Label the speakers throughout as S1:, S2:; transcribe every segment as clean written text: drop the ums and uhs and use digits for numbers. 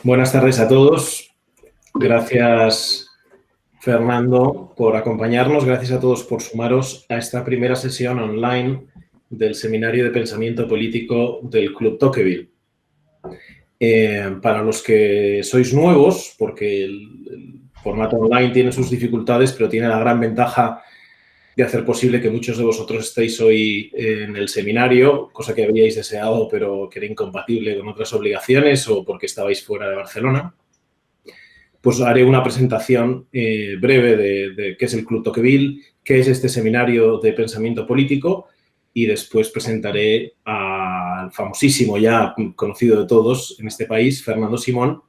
S1: Buenas tardes a todos. Gracias, Fernando, por acompañarnos. Gracias a todos por sumaros a esta primera sesión online del Seminario de Pensamiento Político del Club Tocqueville. Para los que sois nuevos, porque el formato online tiene sus dificultades, pero tiene la gran ventaja de hacer posible que muchos de vosotros estéis hoy en el seminario, cosa que habíais deseado pero que era incompatible con otras obligaciones o porque estabais fuera de Barcelona, pues haré una presentación breve de qué es el Club Tocqueville, qué es este seminario de pensamiento político y después presentaré al famosísimo, ya conocido de todos en este país, Fernando Simón,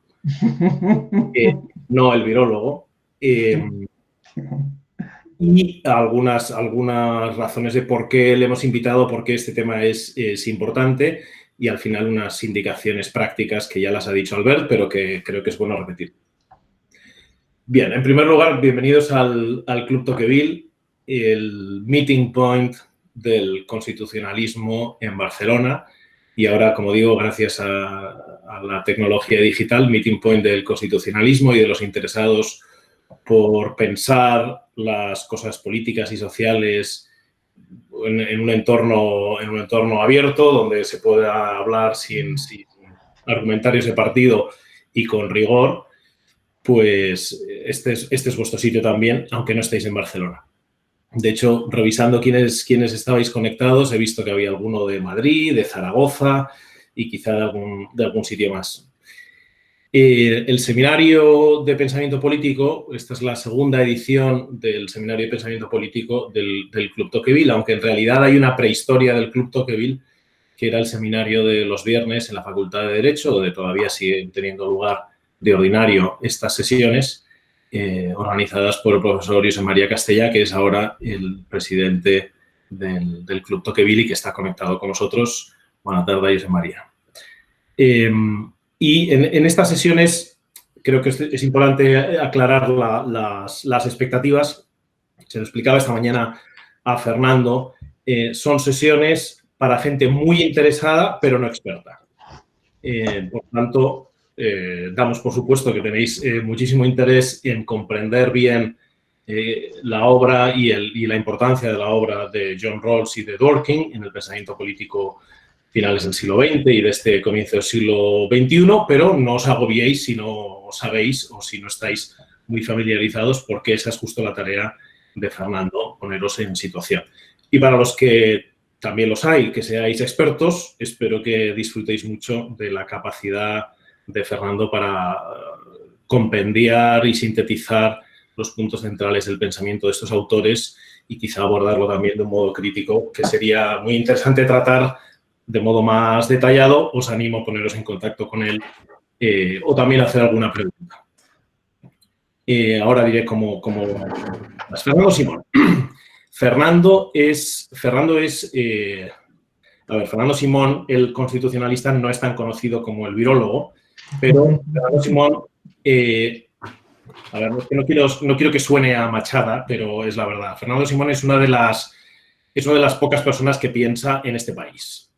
S1: no el virólogo, y algunas razones de por qué le hemos invitado, por qué este tema es importante y al final unas indicaciones prácticas que ya las ha dicho Albert, pero que creo que es bueno repetir. Bien, en primer lugar, bienvenidos al Club Tocqueville, el meeting point del constitucionalismo en Barcelona y ahora, como digo, gracias a la tecnología digital, meeting point del constitucionalismo y de los interesados por pensar las cosas políticas y sociales en un entorno abierto, donde se pueda hablar sin argumentarios de partido y con rigor, pues este es vuestro sitio también, aunque no estéis en Barcelona. De hecho, revisando quiénes estabais conectados, he visto que había alguno de Madrid, de Zaragoza y quizá de algún sitio más. El Seminario de Pensamiento Político, esta es la segunda edición del Seminario de Pensamiento Político del Club Tocqueville, aunque en realidad hay una prehistoria del Club Tocqueville, que era el seminario de los viernes en la Facultad de Derecho, donde todavía siguen teniendo lugar de ordinario estas sesiones, organizadas por el profesor Josep María Castellà, que es ahora el presidente del Club Tocqueville y que está conectado con nosotros. Buenas tardes, Josep María. Y en estas sesiones creo que es importante aclarar las expectativas. Se lo explicaba esta mañana a Fernando. Son sesiones para gente muy interesada, pero no experta. Por tanto, damos por supuesto que tenéis muchísimo interés en comprender bien la obra y la importancia de la obra de John Rawls y de Dworkin en el pensamiento político finales del siglo XX y de este comienzo del siglo XXI, pero no os agobiéis si no sabéis o si no estáis muy familiarizados, porque esa es justo la tarea de Fernando, poneros en situación. Y para los que también los hay, que seáis expertos, espero que disfrutéis mucho de la capacidad de Fernando para compendiar y sintetizar los puntos centrales del pensamiento de estos autores y quizá abordarlo también de un modo crítico, que sería muy interesante tratar de modo más detallado. Os animo a poneros en contacto con él o también hacer alguna pregunta. Ahora diré cómo Fernando Simón. Fernando Simón, el constitucionalista, no es tan conocido como el virólogo, pero Fernando Simón, no quiero que suene a machada, pero es la verdad. Fernando Simón es una de las pocas personas que piensa en este país.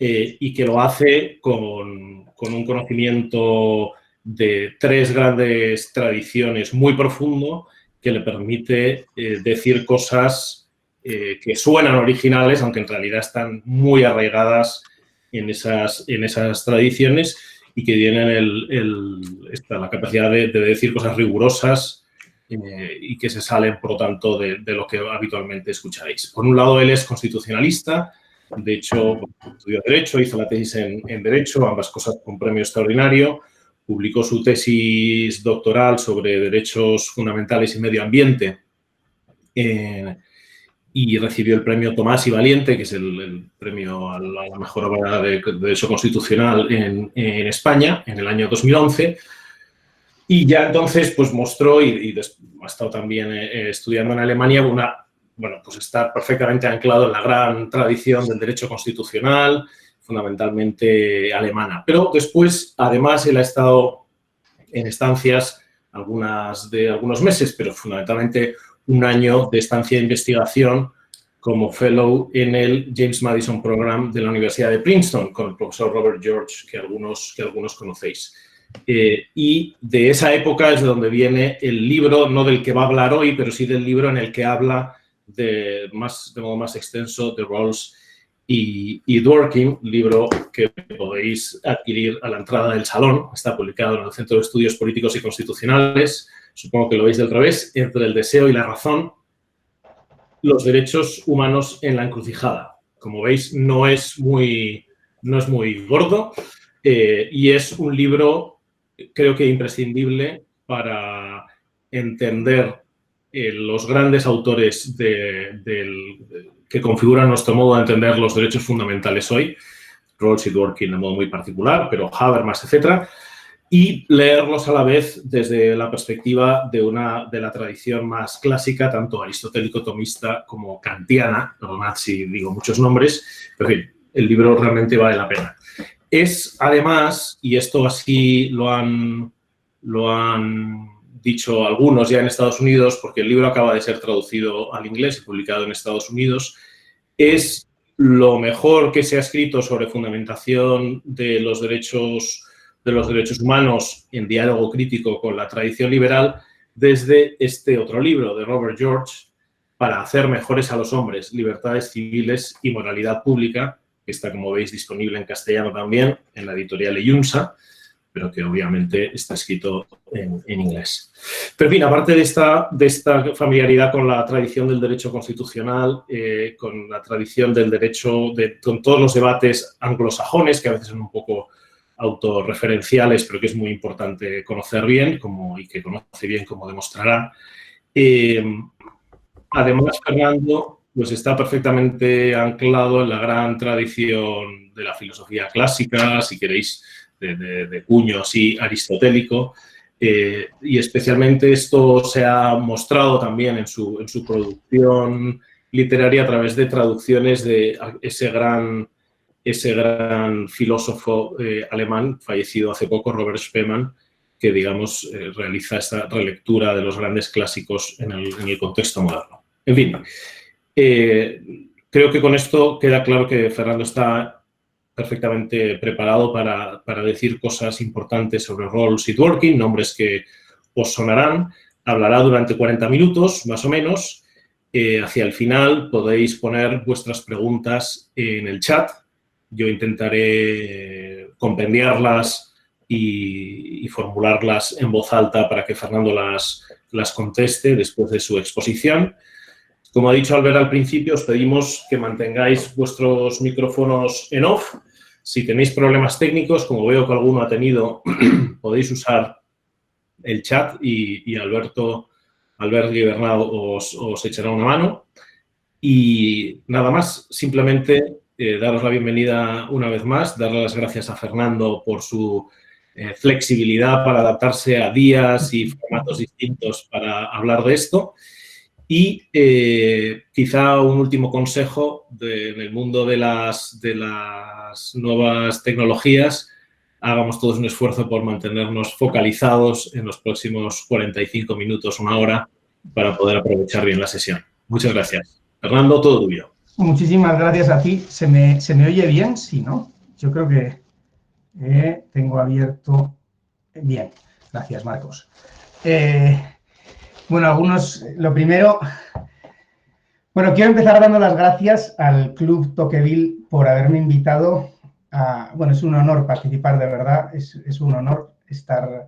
S1: Y que lo hace con un conocimiento de tres grandes tradiciones muy profundo que le permite decir cosas que suenan originales, aunque en realidad están muy arraigadas en esas tradiciones y que tienen la capacidad de decir cosas rigurosas y que se salen, por lo tanto, de lo que habitualmente escucharéis. Por un lado, él es constitucionalista. De hecho, estudió Derecho, hizo la tesis en Derecho, ambas cosas con premio extraordinario. Publicó su tesis doctoral sobre derechos fundamentales y medio ambiente y recibió el premio Tomás y Valiente, que es el premio a la mejor obra de Derecho Constitucional en España, en el año 2011. Y ya entonces pues mostró, y ha estado también estudiando en Alemania, pues está perfectamente anclado en la gran tradición del derecho constitucional, fundamentalmente alemana. Pero después, además, él ha estado en estancias, algunas de algunos meses, pero fundamentalmente un año de estancia de investigación como fellow en el James Madison Program de la Universidad de Princeton, con el profesor Robert George, que algunos conocéis. Y de esa época es de donde viene el libro, no del que va a hablar hoy, pero sí del libro en el que habla de modo más extenso de Rawls y Dworkin, libro que podéis adquirir a la entrada del salón. Está publicado en el Centro de Estudios Políticos y Constitucionales. Supongo que lo veis del revés. Entre el deseo y la razón, los derechos humanos en la encrucijada. Como veis, no es muy gordo y es un libro, creo que imprescindible para entender los grandes autores que configuran nuestro modo de entender los derechos fundamentales hoy, Rawls y Dworkin de modo muy particular, pero Habermas, etcétera, y leerlos a la vez desde la perspectiva de la tradición más clásica, tanto aristotélico-tomista como kantiana. Perdonad si digo muchos nombres, pero en fin, el libro realmente vale la pena. Es, además, y esto así lo han dicho algunos ya en Estados Unidos, porque el libro acaba de ser traducido al inglés y publicado en Estados Unidos, es lo mejor que se ha escrito sobre fundamentación de los derechos humanos en diálogo crítico con la tradición liberal desde este otro libro de Robert George, Para hacer mejores a los hombres, libertades civiles y moralidad pública, que está, como veis, disponible en castellano también en la editorial Eyunsa, pero que obviamente está escrito en inglés. Pero, en fin, aparte de esta familiaridad con la tradición del derecho constitucional, con la tradición del derecho, con todos los debates anglosajones, que a veces son un poco autorreferenciales, pero que es muy importante conocer bien, y que conoce bien, como demostrará. Además, Fernando pues está perfectamente anclado en la gran tradición de la filosofía clásica, si queréis, de cuño así aristotélico, y especialmente esto se ha mostrado también en su producción literaria a través de traducciones de ese gran filósofo alemán, fallecido hace poco, Robert Spemann, que, digamos, realiza esta relectura de los grandes clásicos en el contexto moderno. En fin, creo que con esto queda claro que Fernando está perfectamente preparado para decir cosas importantes sobre Rawls y Dworkin, nombres que os sonarán. Hablará durante 40 minutos, más o menos. Hacia el final podéis poner vuestras preguntas en el chat. Yo intentaré compendiarlas y formularlas en voz alta para que Fernando las conteste después de su exposición. Como ha dicho Albert al principio, os pedimos que mantengáis vuestros micrófonos en off. Si tenéis problemas técnicos, como veo que alguno ha tenido, podéis usar el chat y Albert Guibernau os echará una mano. Y nada más, simplemente daros la bienvenida una vez más, darle las gracias a Fernando por su flexibilidad para adaptarse a días y formatos distintos para hablar de esto. Y quizá un último consejo en el mundo de las nuevas tecnologías, hagamos todos un esfuerzo por mantenernos focalizados en los próximos 45 minutos, una hora, para poder aprovechar bien la sesión. Muchas gracias. Fernando, todo tuyo.
S2: Muchísimas gracias a ti. ¿Se me oye bien? Sí, ¿no? Yo creo que tengo abierto bien. Gracias, Marcos. Bueno, lo primero, quiero empezar dando las gracias al Club Tocqueville por haberme invitado es un honor participar, de verdad, es un honor estar,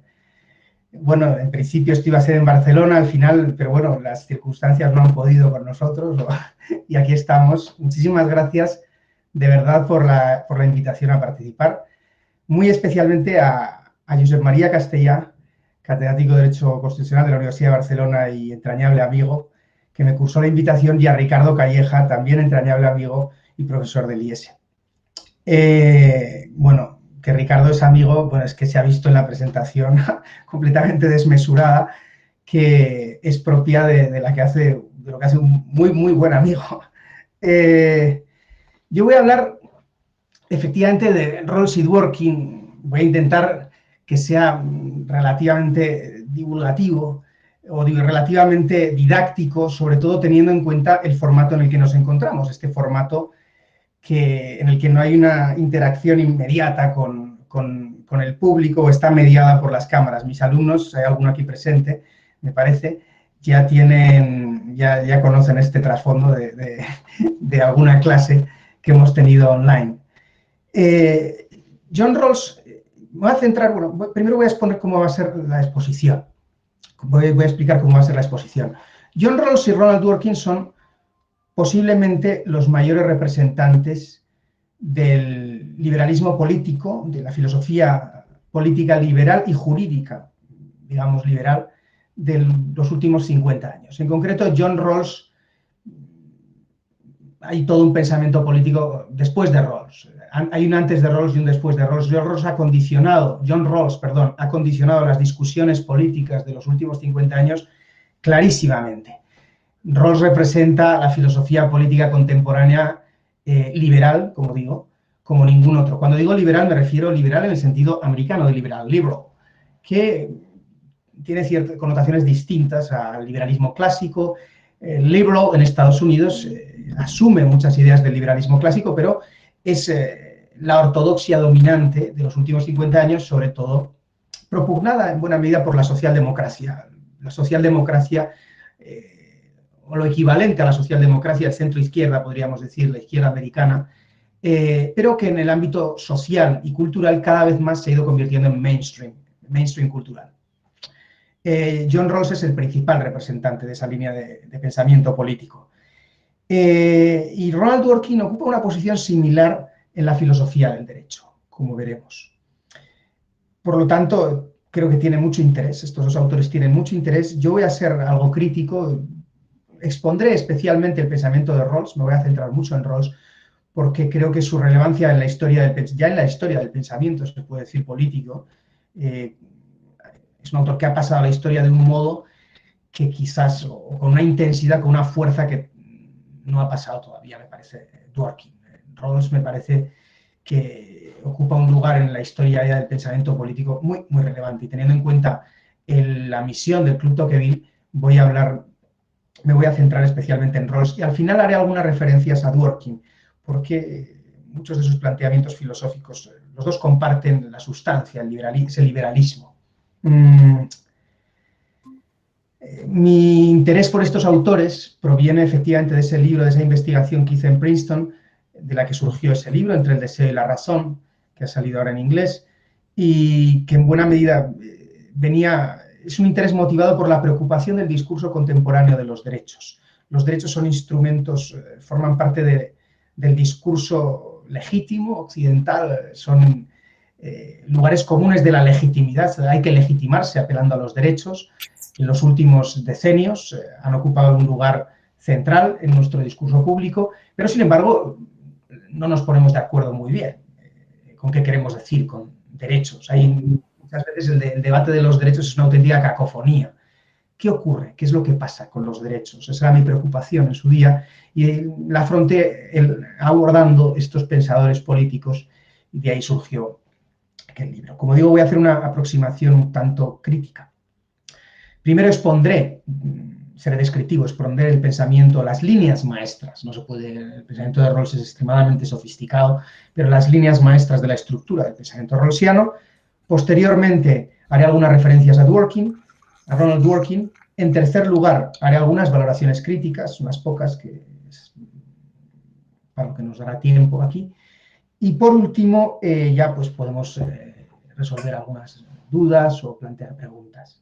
S2: en principio esto iba a ser en Barcelona al final, pero bueno, las circunstancias no han podido con nosotros y aquí estamos. Muchísimas gracias, de verdad, por la invitación a participar, muy especialmente a Josep María Castellà, catedrático de Derecho Constitucional de la Universidad de Barcelona y entrañable amigo, que me cursó la invitación, y a Ricardo Calleja, también entrañable amigo y profesor del IES. Que Ricardo es amigo, es que se ha visto en la presentación completamente desmesurada, que es propia de lo que hace un muy, muy buen amigo. Yo voy a hablar, efectivamente, de Rawls y Dworkin. Voy a intentar que sea relativamente divulgativo o relativamente didáctico, sobre todo teniendo en cuenta el formato en el que nos encontramos, este formato en el que no hay una interacción inmediata con con el público o está mediada por las cámaras. Mis alumnos, hay alguno aquí presente, me parece, ya conocen este trasfondo de alguna clase que hemos tenido online. John Rawls, me voy a centrar, bueno, primero voy a exponer cómo va a ser la exposición. Voy a explicar cómo va a ser la exposición. John Rawls y Ronald Dworkin son posiblemente los mayores representantes del liberalismo político, de la filosofía política liberal y jurídica, digamos liberal, de los últimos 50 años. En concreto, John Rawls, hay todo un pensamiento político después de Rawls. Hay un antes de Rawls y un después de Rawls. John Rawls ha condicionado las discusiones políticas de los últimos 50 años clarísimamente. Rawls representa la filosofía política contemporánea liberal, como digo, como ningún otro. Cuando digo liberal me refiero a liberal en el sentido americano de liberal, que tiene ciertas connotaciones distintas al liberalismo clásico. Liberal en Estados Unidos asume muchas ideas del liberalismo clásico, pero es la ortodoxia dominante de los últimos 50 años, sobre todo propugnada en buena medida por la socialdemocracia. La socialdemocracia, o lo equivalente a la socialdemocracia del centro-izquierda, podríamos decir, la izquierda americana, pero que en el ámbito social y cultural cada vez más se ha ido convirtiendo en mainstream cultural. John Rawls es el principal representante de esa línea de pensamiento político. Y Ronald Dworkin ocupa una posición similar en la filosofía del derecho, como veremos. Por lo tanto, creo que tiene mucho interés, estos dos autores tienen mucho interés. Yo voy a ser algo crítico, expondré especialmente el pensamiento de Rawls, me voy a centrar mucho en Rawls, porque creo que su relevancia en la historia del pensamiento, se puede decir político, es un autor que ha pasado a la historia de un modo que quizás, o con una intensidad, con una fuerza que no ha pasado todavía, me parece, Dworkin. Rawls me parece que ocupa un lugar en la historia del pensamiento político muy, muy relevante. Y teniendo en cuenta la misión del Club Tocqueville, me voy a centrar especialmente en Rawls. Y al final haré algunas referencias a Dworkin, porque muchos de sus planteamientos filosóficos, los dos comparten la sustancia, ese liberalismo. Mi interés por estos autores proviene efectivamente de ese libro, de esa investigación que hice en Princeton, de la que surgió ese libro, Entre el deseo y la razón, que ha salido ahora en inglés, y que en buena medida es un interés motivado por la preocupación del discurso contemporáneo de los derechos. Los derechos son instrumentos, forman parte del discurso legítimo, occidental, son lugares comunes de la legitimidad, hay que legitimarse apelando a los derechos. En los últimos decenios han ocupado un lugar central en nuestro discurso público, pero sin embargo no nos ponemos de acuerdo muy bien con qué queremos decir con derechos. Muchas veces el debate de los derechos es una auténtica cacofonía. ¿Qué ocurre? ¿Qué es lo que pasa con los derechos? Esa era mi preocupación en su día y la afronté abordando estos pensadores políticos y de ahí surgió aquel libro. Como digo, voy a hacer una aproximación un tanto crítica. Primero seré descriptivo, expondré el pensamiento, las líneas maestras. El pensamiento de Rawls es extremadamente sofisticado, pero las líneas maestras de la estructura del pensamiento rawlsiano. Posteriormente haré algunas referencias a Ronald Dworkin. En tercer lugar, haré algunas valoraciones críticas, unas pocas, que es para lo que nos dará tiempo aquí. Y por último, ya pues podemos resolver algunas dudas o plantear preguntas.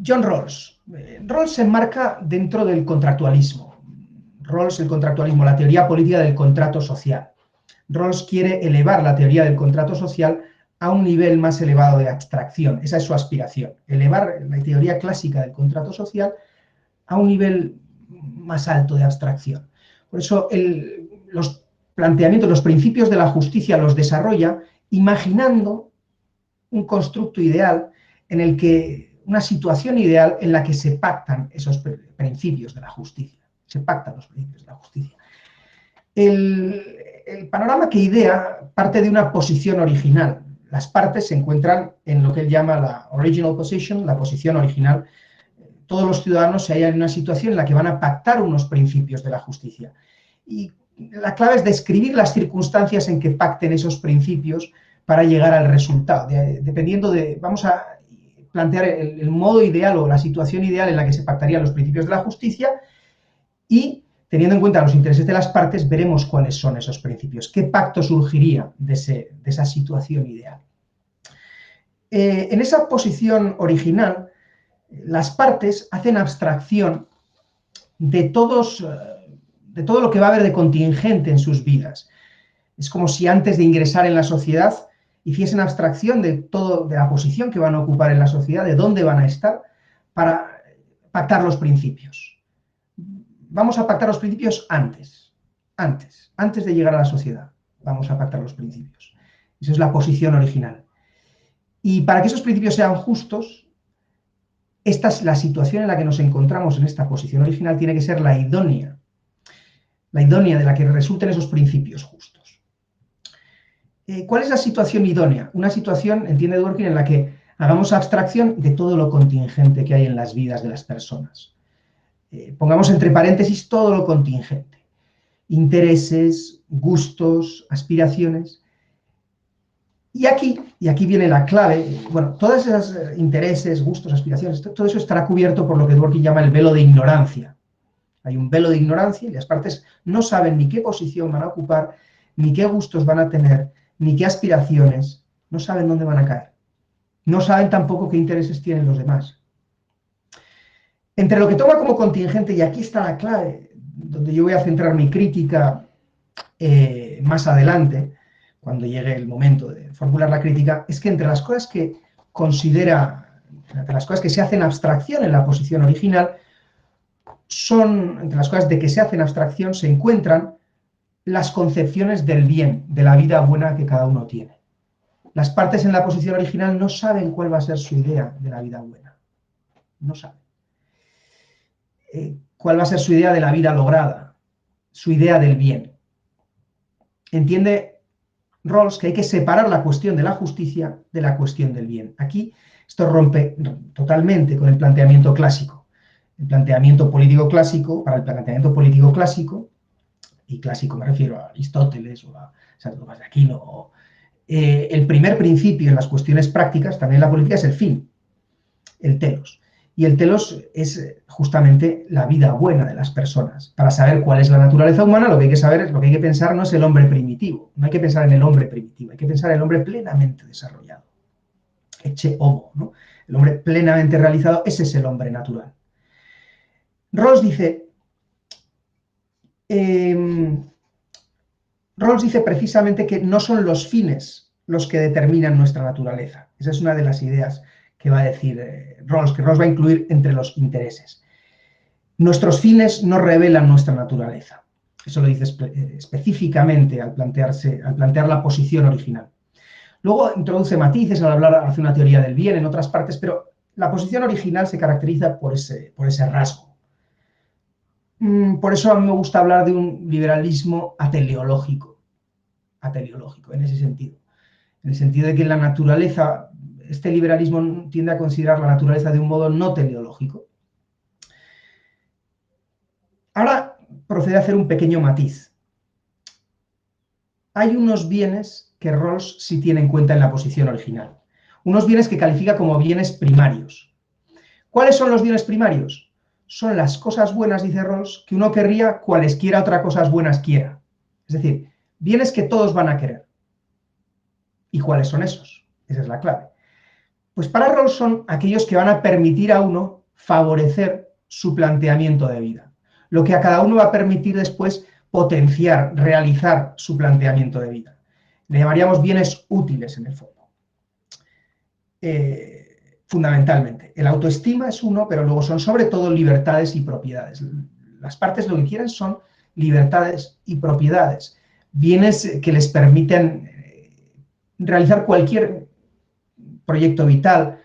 S2: John Rawls. Rawls se enmarca dentro del contractualismo. El contractualismo, la teoría política del contrato social. Rawls quiere elevar la teoría del contrato social a un nivel más elevado de abstracción. Esa es su aspiración, elevar la teoría clásica del contrato social a un nivel más alto de abstracción. Por eso los planteamientos, los principios de la justicia los desarrolla imaginando un constructo ideal una situación ideal en la que se pactan esos principios de la justicia. Se pactan los principios de la justicia. El panorama que idea parte de una posición original. Las partes se encuentran en lo que él llama la original position, la posición original. Todos los ciudadanos se hallan en una situación en la que van a pactar unos principios de la justicia. Y la clave es describir las circunstancias en que pacten esos principios para llegar al resultado, dependiendo de, vamos a plantear el modo ideal o la situación ideal en la que se pactarían los principios de la justicia y, teniendo en cuenta los intereses de las partes, veremos cuáles son esos principios, qué pacto surgiría de esa situación ideal. En esa posición original, las partes hacen abstracción de todo lo que va a haber de contingente en sus vidas. Es como si antes de ingresar en la sociedad hiciesen abstracción de la posición que van a ocupar en la sociedad, de dónde van a estar, para pactar los principios. Vamos a pactar los principios antes de llegar a la sociedad. Vamos a pactar los principios. Esa es la posición original. Y para que esos principios sean justos, esta es la situación en la que nos encontramos en esta posición original, tiene que ser la idónea de la que resulten esos principios justos. ¿Cuál es la situación idónea? Una situación, entiende Dworkin, en la que hagamos abstracción de todo lo contingente que hay en las vidas de las personas. Pongamos entre paréntesis todo lo contingente. Intereses, gustos, aspiraciones. Y aquí viene la clave, bueno, todos esos intereses, gustos, aspiraciones, todo eso estará cubierto por lo que Dworkin llama el velo de ignorancia. Hay un velo de ignorancia y las partes no saben ni qué posición van a ocupar, ni qué gustos van a tener, ni qué aspiraciones, no saben dónde van a caer. No saben tampoco qué intereses tienen los demás. Entre lo que toma como contingente, y aquí está la clave, donde yo voy a centrar mi crítica más adelante, cuando llegue el momento de formular la crítica, es que entre las cosas que entre las cosas que se hacen abstracción en la posición original, entre las cosas de que se hacen abstracción se encuentran las concepciones del bien, de la vida buena que cada uno tiene. Las partes en la posición original no saben cuál va a ser su idea de la vida buena. No saben. ¿Cuál va a ser su idea de la vida lograda? Su idea del bien. Entiende Rawls que hay que separar la cuestión de la justicia de la cuestión del bien. Aquí esto rompe totalmente con el planteamiento clásico. El planteamiento político clásico, para el planteamiento político clásico, y clásico me refiero a Aristóteles o a Santo Tomás de Aquino, el primer principio en las cuestiones prácticas, también en la política, es el fin, el telos. Y el telos es justamente la vida buena de las personas. Para saber cuál es la naturaleza humana, lo que hay que saber, lo que hay que pensar no es el hombre primitivo. No hay que pensar en el hombre primitivo, hay que pensar en el hombre plenamente desarrollado. Ecce homo, ¿no? El hombre plenamente realizado, ese es el hombre natural. Rawls dice precisamente que no son los fines los que determinan nuestra naturaleza. Esa es una de las ideas que va a decir Rawls, que Rawls va a incluir entre los intereses. Nuestros fines no revelan nuestra naturaleza. Eso lo dice específicamente al plantear la posición original. Luego introduce matices al hace una teoría del bien en otras partes, pero la posición original se caracteriza por ese rasgo. Por eso a mí me gusta hablar de un liberalismo ateleológico, en ese sentido. En el sentido de que la naturaleza, este liberalismo tiende a considerar la naturaleza de un modo no teleológico. Ahora procede a hacer un pequeño matiz. Hay unos bienes que Rawls sí tiene en cuenta en la posición original. Unos bienes que califica como bienes primarios. ¿Cuáles son los bienes primarios? Son las cosas buenas, dice Rawls, que uno querría cualesquiera otras cosas buenas quiera. Es decir, bienes que todos van a querer. ¿Y cuáles son esos? Esa es la clave. Pues para Rawls son aquellos que van a permitir a uno favorecer su planteamiento de vida. Lo que a cada uno va a permitir después potenciar, realizar su planteamiento de vida. Le llamaríamos bienes útiles en el fondo. Fundamentalmente. El autoestima es uno, pero luego son sobre todo libertades y propiedades. Las partes lo que quieren son libertades y propiedades. Bienes que les permiten realizar cualquier proyecto vital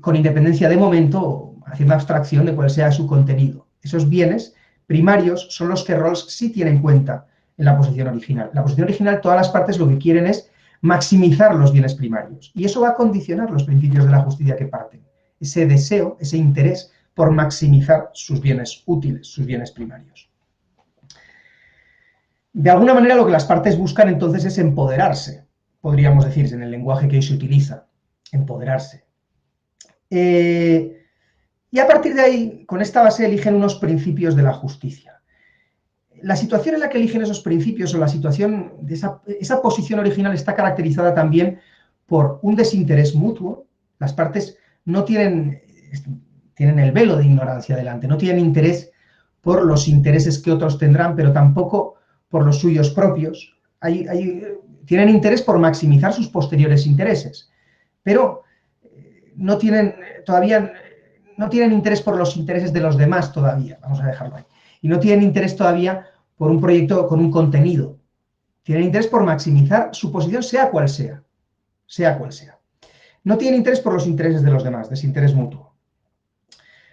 S2: con independencia de momento, haciendo abstracción de cuál sea su contenido. Esos bienes primarios son los que Rawls sí tiene en cuenta en la posición original. En la posición original todas las partes lo que quieren es maximizar los bienes primarios. Y eso va a condicionar los principios de la justicia que parten. Ese deseo, ese interés por maximizar sus bienes útiles, sus bienes primarios. De alguna manera lo que las partes buscan entonces es empoderarse podríamos decir, en el lenguaje que hoy se utiliza, empoderarse. Y a partir de ahí, con esta base, eligen unos principios de la justicia. La situación en la que eligen esos principios o la situación de esa posición original está caracterizada también por un desinterés mutuo. Las partes no tienen el velo de ignorancia delante, no tienen interés por los intereses que otros tendrán, pero tampoco por los suyos propios. Tienen interés por maximizar sus posteriores intereses, pero todavía no tienen interés por los intereses de los demás todavía, vamos a dejarlo ahí. Y no tienen interés todavía por un proyecto con un contenido. Tienen interés por maximizar su posición, sea cual sea. Sea cual sea. No tienen interés por los intereses de los demás, desinterés mutuo.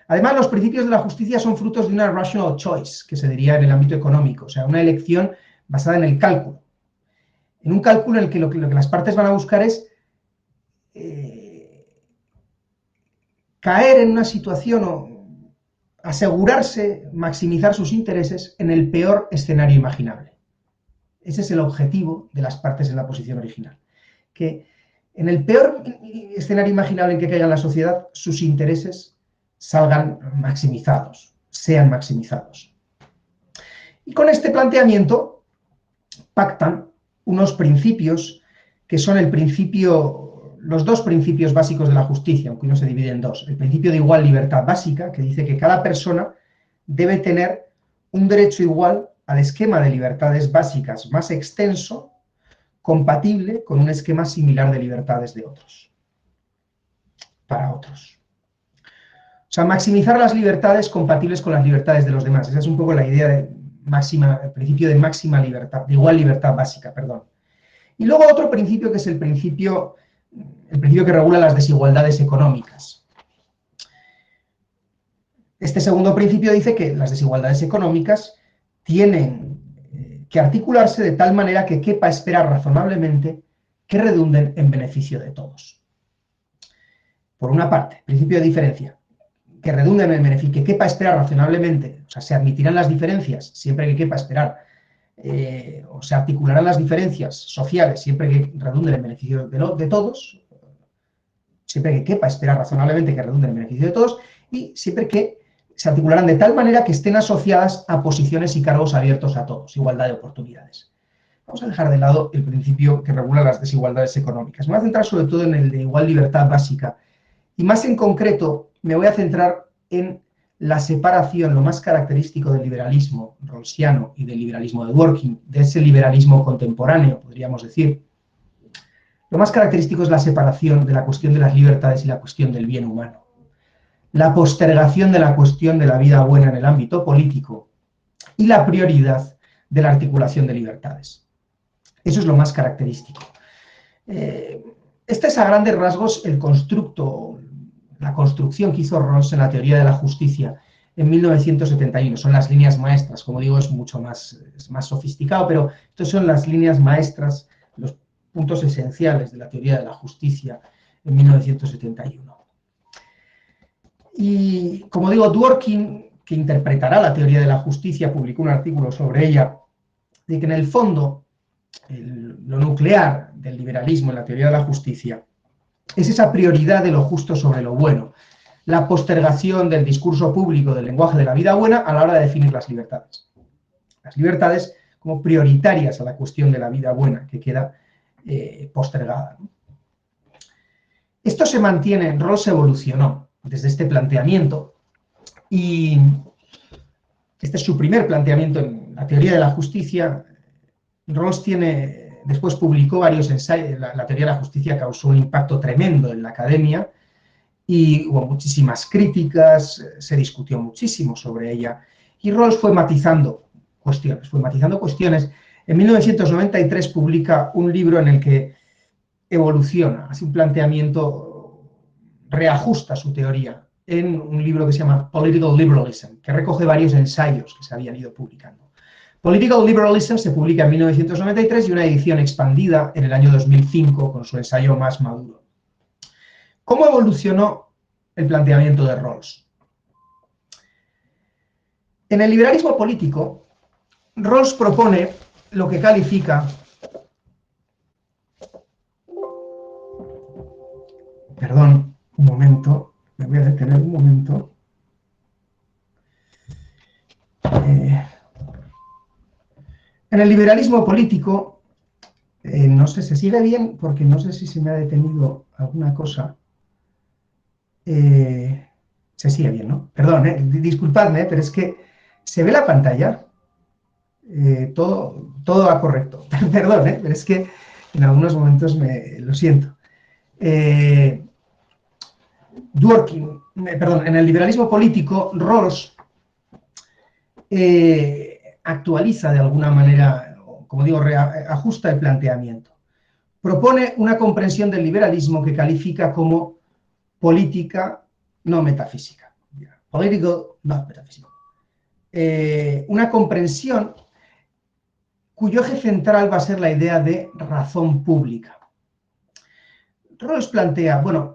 S2: Además, los principios de la justicia son frutos de una rational choice, que se diría en el ámbito económico, o sea, una elección basada en el cálculo. En un cálculo en el que lo que las partes van a buscar es caer en una situación o asegurarse, maximizar sus intereses en el peor escenario imaginable. Ese es el objetivo de las partes en la posición original. Que en el peor escenario imaginable en que caiga la sociedad, sus intereses salgan maximizados, sean maximizados. Y con este planteamiento pactan unos principios que son los dos principios básicos de la justicia, aunque uno se divide en dos. El principio de igual libertad básica, que dice que cada persona debe tener un derecho igual al esquema de libertades básicas más extenso, compatible con un esquema similar de libertades de otros, para otros. O sea, maximizar las libertades compatibles con las libertades de los demás. Esa es un poco la idea de el principio de máxima libertad, de igual libertad básica, perdón. Y luego otro principio que es el principio que regula las desigualdades económicas. Este segundo principio dice que las desigualdades económicas tienen que articularse de tal manera que quepa esperar razonablemente que redunden en beneficio de todos. Por una parte, principio de diferencia, que redunden en beneficio, que quepa esperar razonablemente, o sea, se admitirán las diferencias siempre que quepa esperar, o se articularán las diferencias sociales siempre que redunden en beneficio de todos, siempre que quepa esperar razonablemente que redunden en beneficio de todos, y siempre que se articularán de tal manera que estén asociadas a posiciones y cargos abiertos a todos, igualdad de oportunidades. Vamos a dejar de lado el principio que regula las desigualdades económicas. Me voy a centrar sobre todo en el de igual libertad básica, y más en concreto me voy a centrar en la separación, lo más característico del liberalismo rawlsiano y del liberalismo de Dworkin, de ese liberalismo contemporáneo, podríamos decir. Lo más característico es la separación de la cuestión de las libertades y la cuestión del bien humano. La postergación de la cuestión de la vida buena en el ámbito político y la prioridad de la articulación de libertades. Eso es lo más característico. Este es a grandes rasgos el constructo, la construcción que hizo Rawls en la teoría de la justicia en 1971. Son las líneas maestras, como digo, es mucho más sofisticado, pero estas son las líneas maestras, los puntos esenciales de la teoría de la justicia en 1971. Y, como digo, Dworkin, que interpretará la teoría de la justicia, publicó un artículo sobre ella, de que en el fondo lo nuclear del liberalismo en la teoría de la justicia es esa prioridad de lo justo sobre lo bueno, la postergación del discurso público del lenguaje de la vida buena a la hora de definir las libertades. Las libertades como prioritarias a la cuestión de la vida buena, que queda postergada. Esto se mantiene, Rawls evolucionó desde este planteamiento, y este es su primer planteamiento en la teoría de la justicia. Rawls después publicó varios ensayos. La teoría de la justicia causó un impacto tremendo en la academia y hubo muchísimas críticas, se discutió muchísimo sobre ella, y Rawls fue matizando cuestiones. En 1993 publica un libro en el que evoluciona, hace un planteamiento, reajusta su teoría en un libro que se llama Political Liberalism, que recoge varios ensayos que se habían ido publicando. Political Liberalism se publica en 1993 y una edición expandida en el año 2005 con su ensayo más maduro. ¿Cómo evolucionó el planteamiento de Rawls? En el liberalismo político, Rawls propone lo que califica Perdón, un momento, me voy a detener un momento. En el liberalismo político, no sé, se sigue bien, porque no sé si se me ha detenido alguna cosa. Se sigue bien, ¿no? Perdón, disculpadme, pero es que se ve la pantalla. Todo va correcto. Perdón, pero es que en algunos momentos lo siento. En el liberalismo político, Rawls actualiza de alguna manera, como digo, ajusta el planteamiento. Propone una comprensión del liberalismo que califica como política no metafísica. Political, no metafísico. Una comprensión cuyo eje central va a ser la idea de razón pública. Rawls plantea, bueno,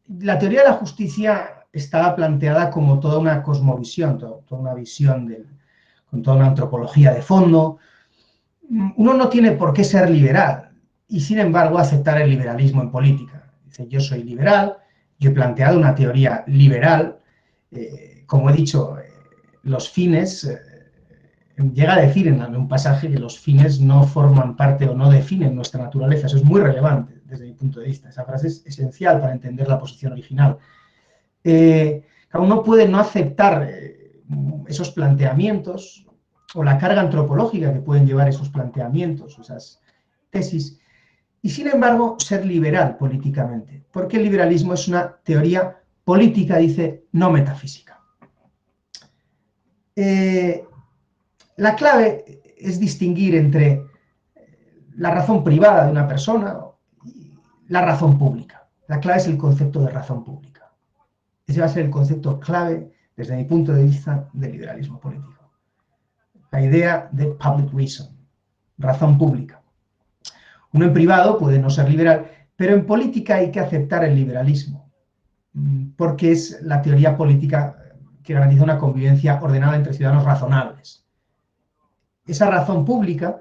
S2: la teoría de la justicia está planteada como toda una cosmovisión, toda una visión con toda una antropología de fondo. Uno no tiene por qué ser liberal y, sin embargo, aceptar el liberalismo en política. Dice, yo soy liberal, yo he planteado una teoría liberal, como he dicho, los fines, llega a decir en un pasaje que los fines no forman parte o no definen nuestra naturaleza. Eso es muy relevante desde mi punto de vista. Esa frase es esencial para entender la posición original. Uno puede no aceptar esos planteamientos o la carga antropológica que pueden llevar esos planteamientos, esas tesis, y sin embargo ser liberal políticamente, porque el liberalismo es una teoría política, dice, no metafísica. La clave es distinguir entre la razón privada de una persona y la razón pública. La clave es el concepto de razón pública. Ese va a ser el concepto clave, desde mi punto de vista, del liberalismo político. La idea de public reason, razón pública. Uno en privado puede no ser liberal, pero en política hay que aceptar el liberalismo, porque es la teoría política que garantiza una convivencia ordenada entre ciudadanos razonables. Esa razón pública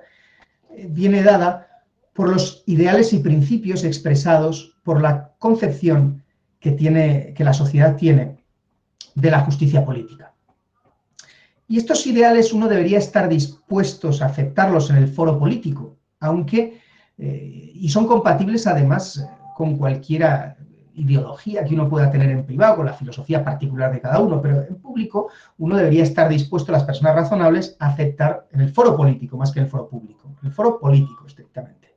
S2: viene dada por los ideales y principios expresados por la concepción que la sociedad tiene de la justicia política. Y estos ideales uno debería estar dispuestos a aceptarlos en el foro político, aunque, y son compatibles además con cualquier ideología que uno pueda tener en privado, con la filosofía particular de cada uno, pero en público uno debería estar dispuesto, las personas razonables, a aceptar en el foro político más que en el foro público, en el foro político estrictamente.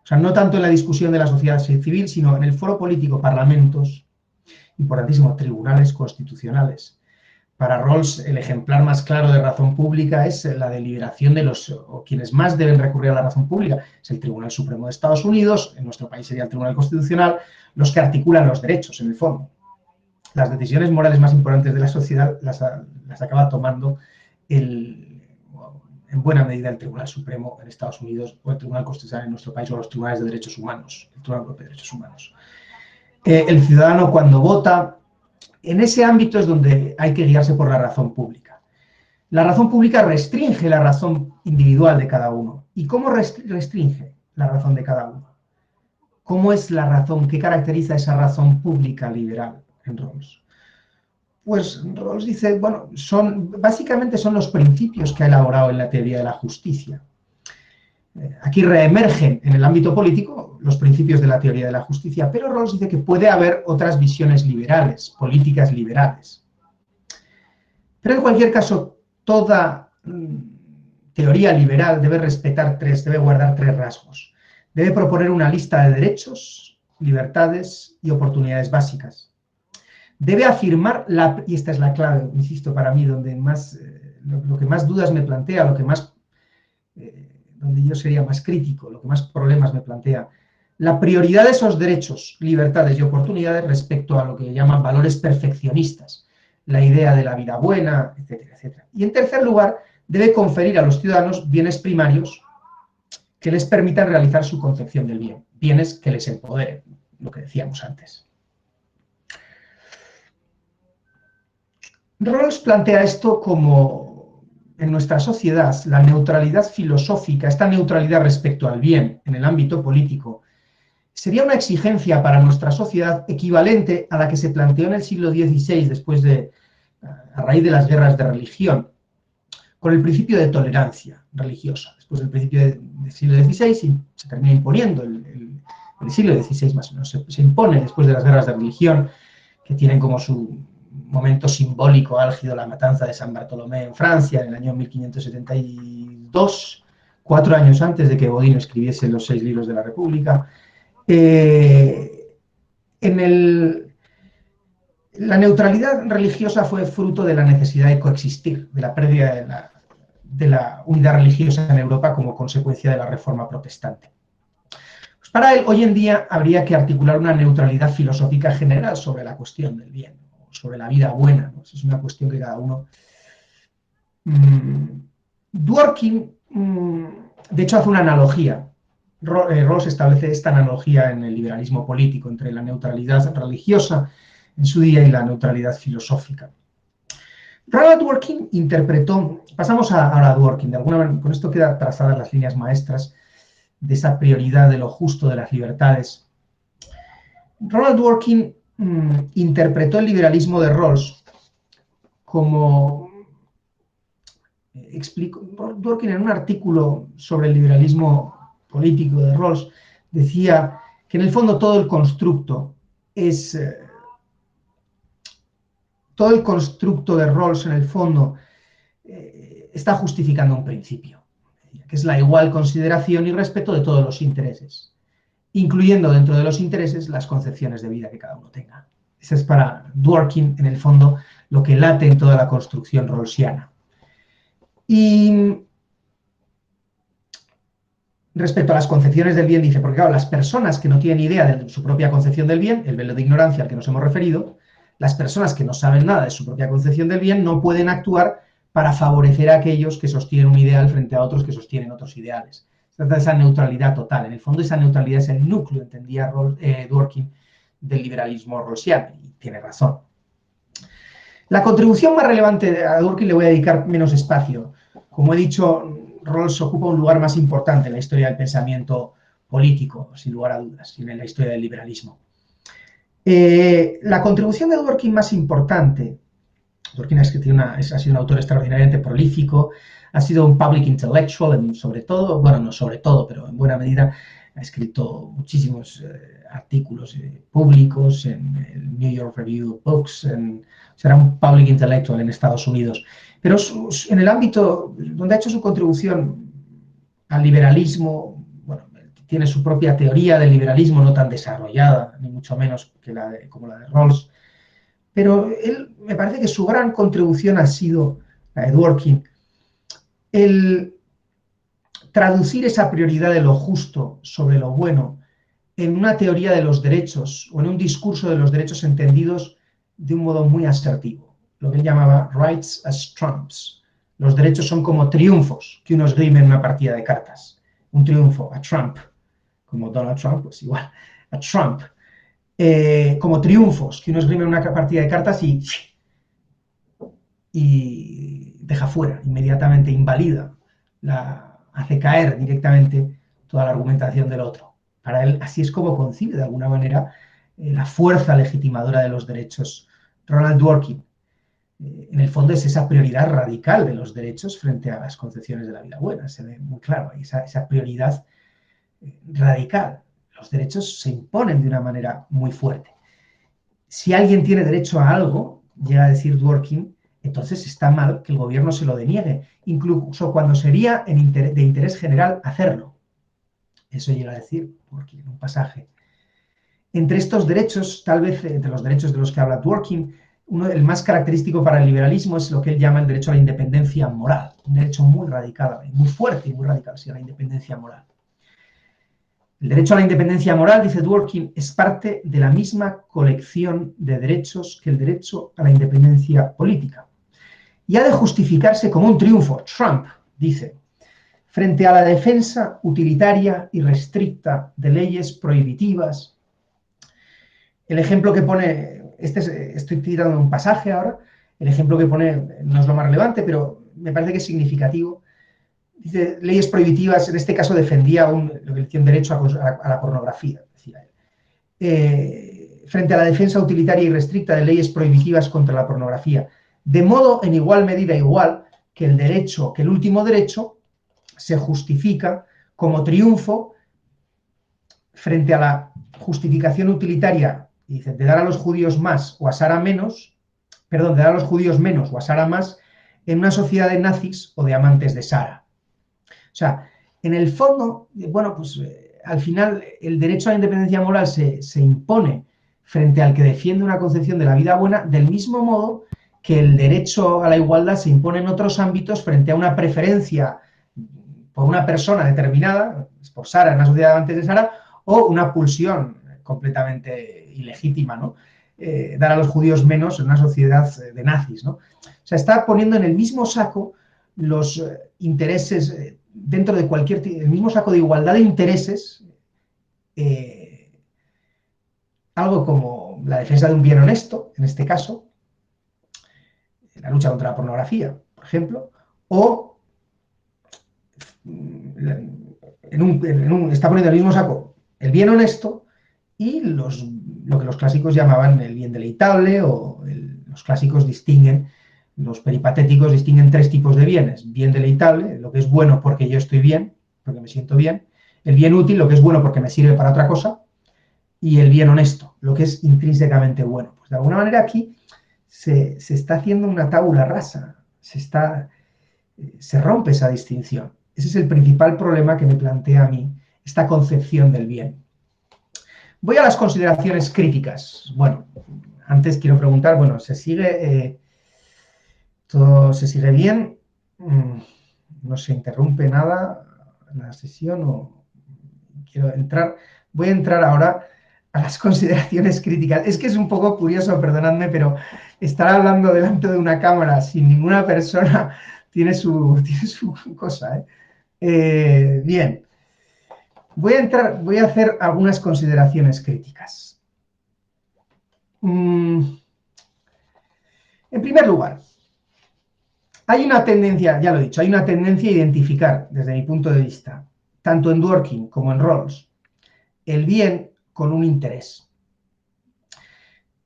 S2: O sea, no tanto en la discusión de la sociedad civil, sino en el foro político, parlamentos, importantísimo, tribunales constitucionales. Para Rawls, el ejemplar más claro de razón pública es la deliberación de quienes más deben recurrir a la razón pública. Es el Tribunal Supremo de Estados Unidos, en nuestro país sería el Tribunal Constitucional, los que articulan los derechos, en el fondo. Las decisiones morales más importantes de la sociedad las acaba tomando en buena medida el Tribunal Supremo en Estados Unidos o el Tribunal Constitucional en nuestro país o los tribunales de derechos humanos, el Tribunal Europeo de Derechos Humanos. El ciudadano cuando vota, en ese ámbito es donde hay que guiarse por la razón pública. La razón pública restringe la razón individual de cada uno. ¿Y cómo restringe la razón de cada uno? ¿Cómo es la razón? ¿Qué caracteriza esa razón pública liberal en Rawls? Pues Rawls dice, bueno, básicamente son los principios que ha elaborado en la teoría de la justicia. Aquí reemergen en el ámbito político los principios de la teoría de la justicia, pero Rawls dice que puede haber otras visiones liberales, políticas liberales. Pero en cualquier caso, toda teoría liberal debe guardar tres rasgos. Debe proponer una lista de derechos, libertades y oportunidades básicas. Debe afirmar, y esta es la clave, insisto, para mí, donde lo que más dudas me plantea, donde yo sería más crítico, lo que más problemas me plantea, la prioridad de esos derechos, libertades y oportunidades respecto a lo que llaman valores perfeccionistas, la idea de la vida buena, etcétera, etcétera. Y en tercer lugar, debe conferir a los ciudadanos bienes primarios que les permitan realizar su concepción del bien, bienes que les empoderen, lo que decíamos antes. Rawls plantea esto como, en nuestra sociedad, la neutralidad filosófica, esta neutralidad respecto al bien en el ámbito político, sería una exigencia para nuestra sociedad equivalente a la que se planteó en el siglo XVI, a raíz de las guerras de religión, con el principio de tolerancia religiosa. Después del principio del siglo XVI se termina imponiendo, el siglo XVI más o menos, se impone después de las guerras de religión, que tienen como su momento simbólico álgido la matanza de San Bartolomé en Francia en el año 1572, 4 años antes de que Bodino escribiese los 6 libros de la República. La neutralidad religiosa fue fruto de la necesidad de coexistir, de la pérdida de la unidad religiosa en Europa como consecuencia de la Reforma Protestante. Pues para él, hoy en día, habría que articular una neutralidad filosófica general sobre la cuestión del bien, sobre la vida buena, ¿no? Esa es una cuestión que cada uno... Dworkin, de hecho, hace una analogía. Rawls establece esta analogía en el liberalismo político entre la neutralidad religiosa en su día y la neutralidad filosófica. Ronald Dworkin interpretó, pasamos ahora a Dworkin, de alguna manera, con esto quedan trazadas las líneas maestras de esa prioridad de lo justo de las libertades. Ronald Dworkin interpretó el liberalismo de Rawls como... Dworkin en un artículo sobre el liberalismo político de Rawls decía que en el fondo todo el constructo de Rawls en el fondo está justificando un principio, que es la igual consideración y respeto de todos los intereses, incluyendo dentro de los intereses las concepciones de vida que cada uno tenga. Ese es para Dworkin, en el fondo, lo que late en toda la construcción rawlsiana. Y respecto a las concepciones del bien, dice, porque claro, las personas que no tienen idea de su propia concepción del bien, el velo de ignorancia al que nos hemos referido, las personas que no saben nada de su propia concepción del bien no pueden actuar para favorecer a aquellos que sostienen un ideal frente a otros que sostienen otros ideales. Se trata de esa neutralidad total. En el fondo, esa neutralidad es el núcleo, entendía Dworkin, del liberalismo rawlsiano, y tiene razón. La contribución más relevante a Dworkin le voy a dedicar menos espacio. Como he dicho, Rawls ocupa un lugar más importante en la historia del pensamiento político, sin lugar a dudas, y en la historia del liberalismo. La contribución de Dworkin más importante, Dworkin ha sido un autor extraordinariamente prolífico, ha sido un public intellectual, sobre todo, bueno, no sobre todo, pero en buena medida ha escrito muchísimos artículos públicos en el New York Review of Books, será un public intellectual en Estados Unidos. Pero en el ámbito donde ha hecho su contribución al liberalismo, bueno, tiene su propia teoría del liberalismo, no tan desarrollada, ni mucho menos como la de Rawls, pero él, me parece que su gran contribución ha sido, la de Dworkin, el traducir esa prioridad de lo justo sobre lo bueno en una teoría de los derechos o en un discurso de los derechos entendidos de un modo muy asertivo, lo que él llamaba rights as trumps. Los derechos son como triunfos que uno esgrime en una partida de cartas. Un triunfo, a trump, como Donald Trump, pues igual, a trump. Como triunfos que uno esgrime en una partida de cartas y deja fuera, inmediatamente invalida, hace caer directamente toda la argumentación del otro. Para él, así es como concibe de alguna manera la fuerza legitimadora de los derechos. Ronald Dworkin, en el fondo, es esa prioridad radical de los derechos frente a las concepciones de la vida buena. Se ve muy claro ahí, esa prioridad radical. Los derechos se imponen de una manera muy fuerte. Si alguien tiene derecho a algo, llega a decir Dworkin, entonces está mal que el gobierno se lo deniegue, incluso cuando sería de interés general hacerlo. Eso llega a decir Dworkin en un pasaje. Entre estos derechos, tal vez entre los derechos de los que habla Dworkin, el más característico para el liberalismo es lo que él llama el derecho a la independencia moral, un derecho muy radical, muy fuerte y muy radical, sí, a la independencia moral. El derecho a la independencia moral, dice Dworkin, es parte de la misma colección de derechos que el derecho a la independencia política. Y ha de justificarse como un triunfo, Trump, dice, frente a la defensa utilitaria y restricta de leyes prohibitivas. El ejemplo que pone, estoy tirando un pasaje ahora, el ejemplo que pone no es lo más relevante, pero me parece que es significativo. Dice, leyes prohibitivas, en este caso defendía lo que decía un derecho a la pornografía. Decía, frente a la defensa utilitaria y restricta de leyes prohibitivas contra la pornografía. De modo, en igual medida, que el último derecho se justifica como triunfo frente a la justificación utilitaria, dice, de dar a los judíos más o a Sara menos, perdón, de dar a los judíos menos o a Sara más, en una sociedad de nazis o de amantes de Sara. O sea, en el fondo, bueno, pues al final el derecho a la independencia moral se impone frente al que defiende una concepción de la vida buena, del mismo modo que el derecho a la igualdad se impone en otros ámbitos frente a una preferencia por una persona determinada, por Sara en una sociedad de amantes de Sara, o una pulsión completamente ilegítima, ¿no? Dar a los judíos menos en una sociedad de nazis, ¿no? O sea, está poniendo en el mismo saco los intereses, dentro de el mismo saco de igualdad de intereses, algo como la defensa de un bien honesto, en este caso, la lucha contra la pornografía, por ejemplo, o está poniendo en el mismo saco el bien honesto y lo que los clásicos llamaban el bien deleitable, o los clásicos los peripatéticos distinguen tres tipos de bienes: bien deleitable, lo que es bueno porque yo estoy bien, porque me siento bien; el bien útil, lo que es bueno porque me sirve para otra cosa; y el bien honesto, lo que es intrínsecamente bueno. Pues de alguna manera aquí se está haciendo una tabula rasa, se rompe esa distinción. Ese es el principal problema que me plantea a mí esta concepción del bien. Voy a las consideraciones críticas. Bueno, antes quiero preguntar, bueno, ¿todo se sigue bien? ¿No se interrumpe nada en la sesión? Voy a entrar ahora a las consideraciones críticas. Es que es un poco curioso, perdonadme, pero estar hablando delante de una cámara sin ninguna persona tiene su cosa, ¿eh? Bien. Voy a hacer algunas consideraciones críticas. En primer lugar, hay una tendencia, ya lo he dicho, hay una tendencia a identificar, desde mi punto de vista, tanto en Dworkin como en Rawls, el bien con un interés.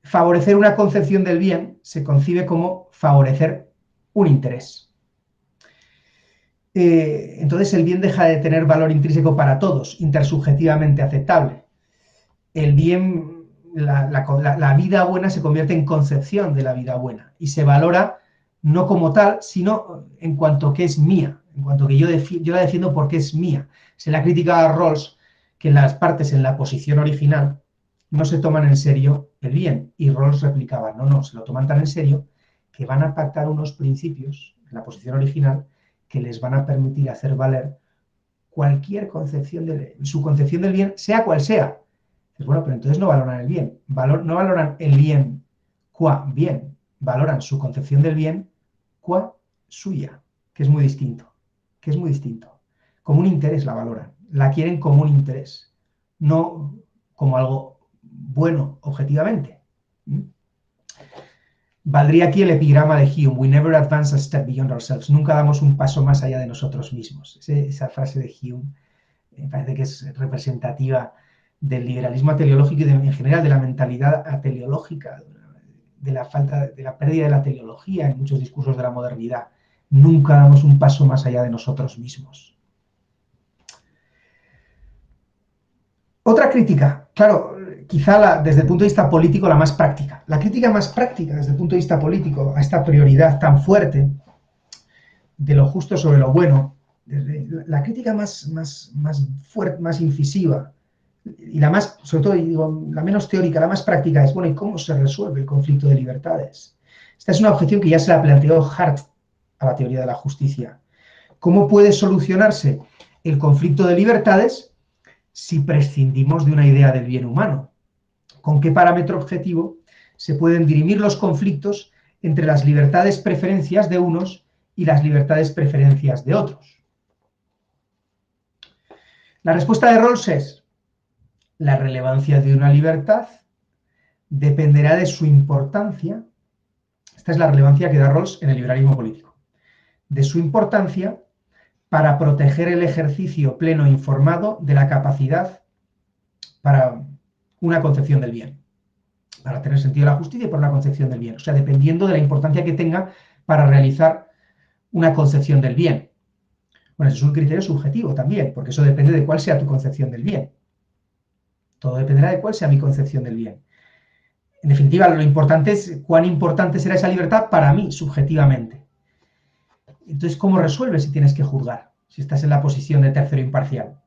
S2: Favorecer una concepción del bien se concibe como favorecer un interés. Entonces el bien deja de tener valor intrínseco para todos, intersubjetivamente aceptable. El bien, la vida buena se convierte en concepción de la vida buena y se valora no como tal, sino en cuanto que es mía, en cuanto que yo la defiendo porque es mía. Se le ha criticado a Rawls que en las partes, en la posición original, no se toman en serio el bien, y Rawls replicaba: no, se lo toman tan en serio que van a pactar unos principios en la posición original que les van a permitir hacer valer cualquier concepción su concepción del bien, sea cual sea. Bueno, pero entonces no valoran el bien, no valoran el bien qua bien, valoran su concepción del bien qua suya, que es muy distinto, Como un interés la valoran, la quieren como un interés, no como algo bueno objetivamente. Valdría aquí el epigrama de Hume: "We never advance a step beyond ourselves", nunca damos un paso más allá de nosotros mismos. Esa frase de Hume me parece que es representativa del liberalismo ateleológico y en general de la mentalidad ateleológica, de la pérdida de la teleología en muchos discursos de la modernidad. Nunca damos un paso más allá de nosotros mismos. Otra crítica, claro, quizá desde el punto de vista político la más práctica. La crítica más práctica desde el punto de vista político a esta prioridad tan fuerte de lo justo sobre lo bueno, la crítica más fuerte, más incisiva, y la más, sobre todo, digo, la menos teórica, la más práctica, es: bueno, ¿y cómo se resuelve el conflicto de libertades? Esta es una objeción que ya se la planteó Hart a la teoría de la justicia. ¿Cómo puede solucionarse el conflicto de libertades si prescindimos de una idea del bien humano? ¿Con qué parámetro objetivo se pueden dirimir los conflictos entre las libertades preferencias de unos y las libertades preferencias de otros? La respuesta de Rawls es: la relevancia de una libertad dependerá de su importancia. Esta es la relevancia que da Rawls en el liberalismo político. De su importancia para proteger el ejercicio pleno e informado de la capacidad para una concepción del bien. Para tener sentido la justicia y por una concepción del bien. O sea, dependiendo de la importancia que tenga para realizar una concepción del bien. Bueno, eso es un criterio subjetivo también, porque eso depende de cuál sea tu concepción del bien. Todo dependerá de cuál sea mi concepción del bien. En definitiva, lo importante es cuán importante será esa libertad para mí, subjetivamente. Entonces, ¿cómo resuelves si tienes que juzgar? Si estás en la posición de tercero imparcial.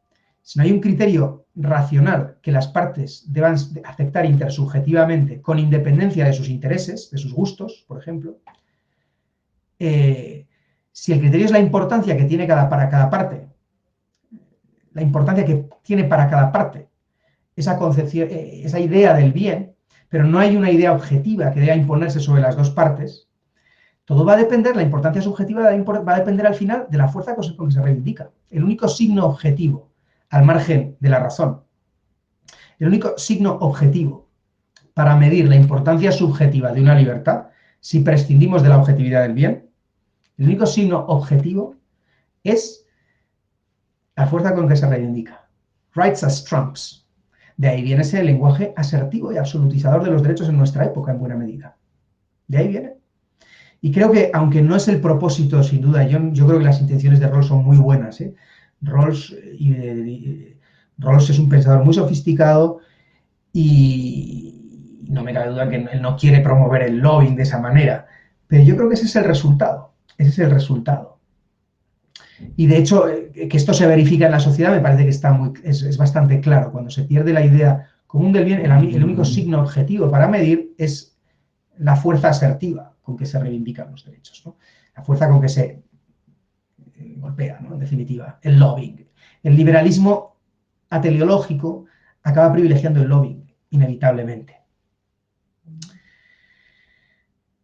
S2: Si no hay un criterio racional que las partes deban aceptar intersubjetivamente con independencia de sus intereses, de sus gustos, por ejemplo, si el criterio es la importancia que tiene para cada parte, la importancia que tiene para cada parte esa concepción, esa idea del bien, pero no hay una idea objetiva que deba imponerse sobre las dos partes, todo va a depender, la importancia subjetiva va a depender al final de la fuerza con que se reivindica. El único signo objetivo, al margen de la razón, el único signo objetivo para medir la importancia subjetiva de una libertad, si prescindimos de la objetividad del bien, el único signo objetivo es la fuerza con que se reivindica. Rights as trumps. De ahí viene ese lenguaje asertivo y absolutizador de los derechos en nuestra época, en buena medida. De ahí viene. Y creo que, aunque no es el propósito, sin duda, yo creo que las intenciones de Rawls son muy buenas. Rawls es un pensador muy sofisticado y no me cabe duda que él no quiere promover el lobbying de esa manera. Pero yo creo que ese es el resultado. Ese es el resultado. Y de hecho, que esto se verifica en la sociedad me parece que es bastante claro. Cuando se pierde la idea común del bien, el único signo objetivo para medir es la fuerza asertiva con que se reivindican los derechos, ¿no? La fuerza con que se golpea, ¿no? En definitiva, el lobbying. El liberalismo ateleológico acaba privilegiando el lobbying, inevitablemente.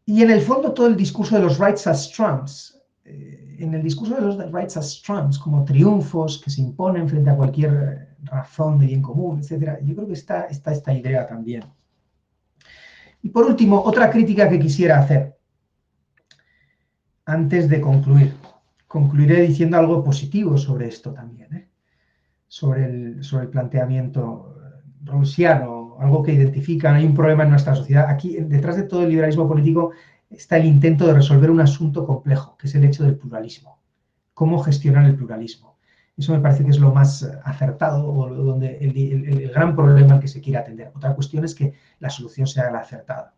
S2: Y en el fondo todo el discurso de los rights as trumps, en el discurso de los rights as trumps, como triunfos que se imponen frente a cualquier razón de bien común, etc., yo creo que está esta idea también. Y por último, otra crítica que quisiera hacer, antes de concluir. Concluiré diciendo algo positivo sobre esto también, sobre el planteamiento rawlsiano, algo que identifican, hay un problema en nuestra sociedad. Aquí, detrás de todo el liberalismo político, está el intento de resolver un asunto complejo, que es el hecho del pluralismo. ¿Cómo gestionar el pluralismo? Eso me parece que es lo más acertado, o donde el gran problema al que se quiere atender. Otra cuestión es que la solución sea la acertada.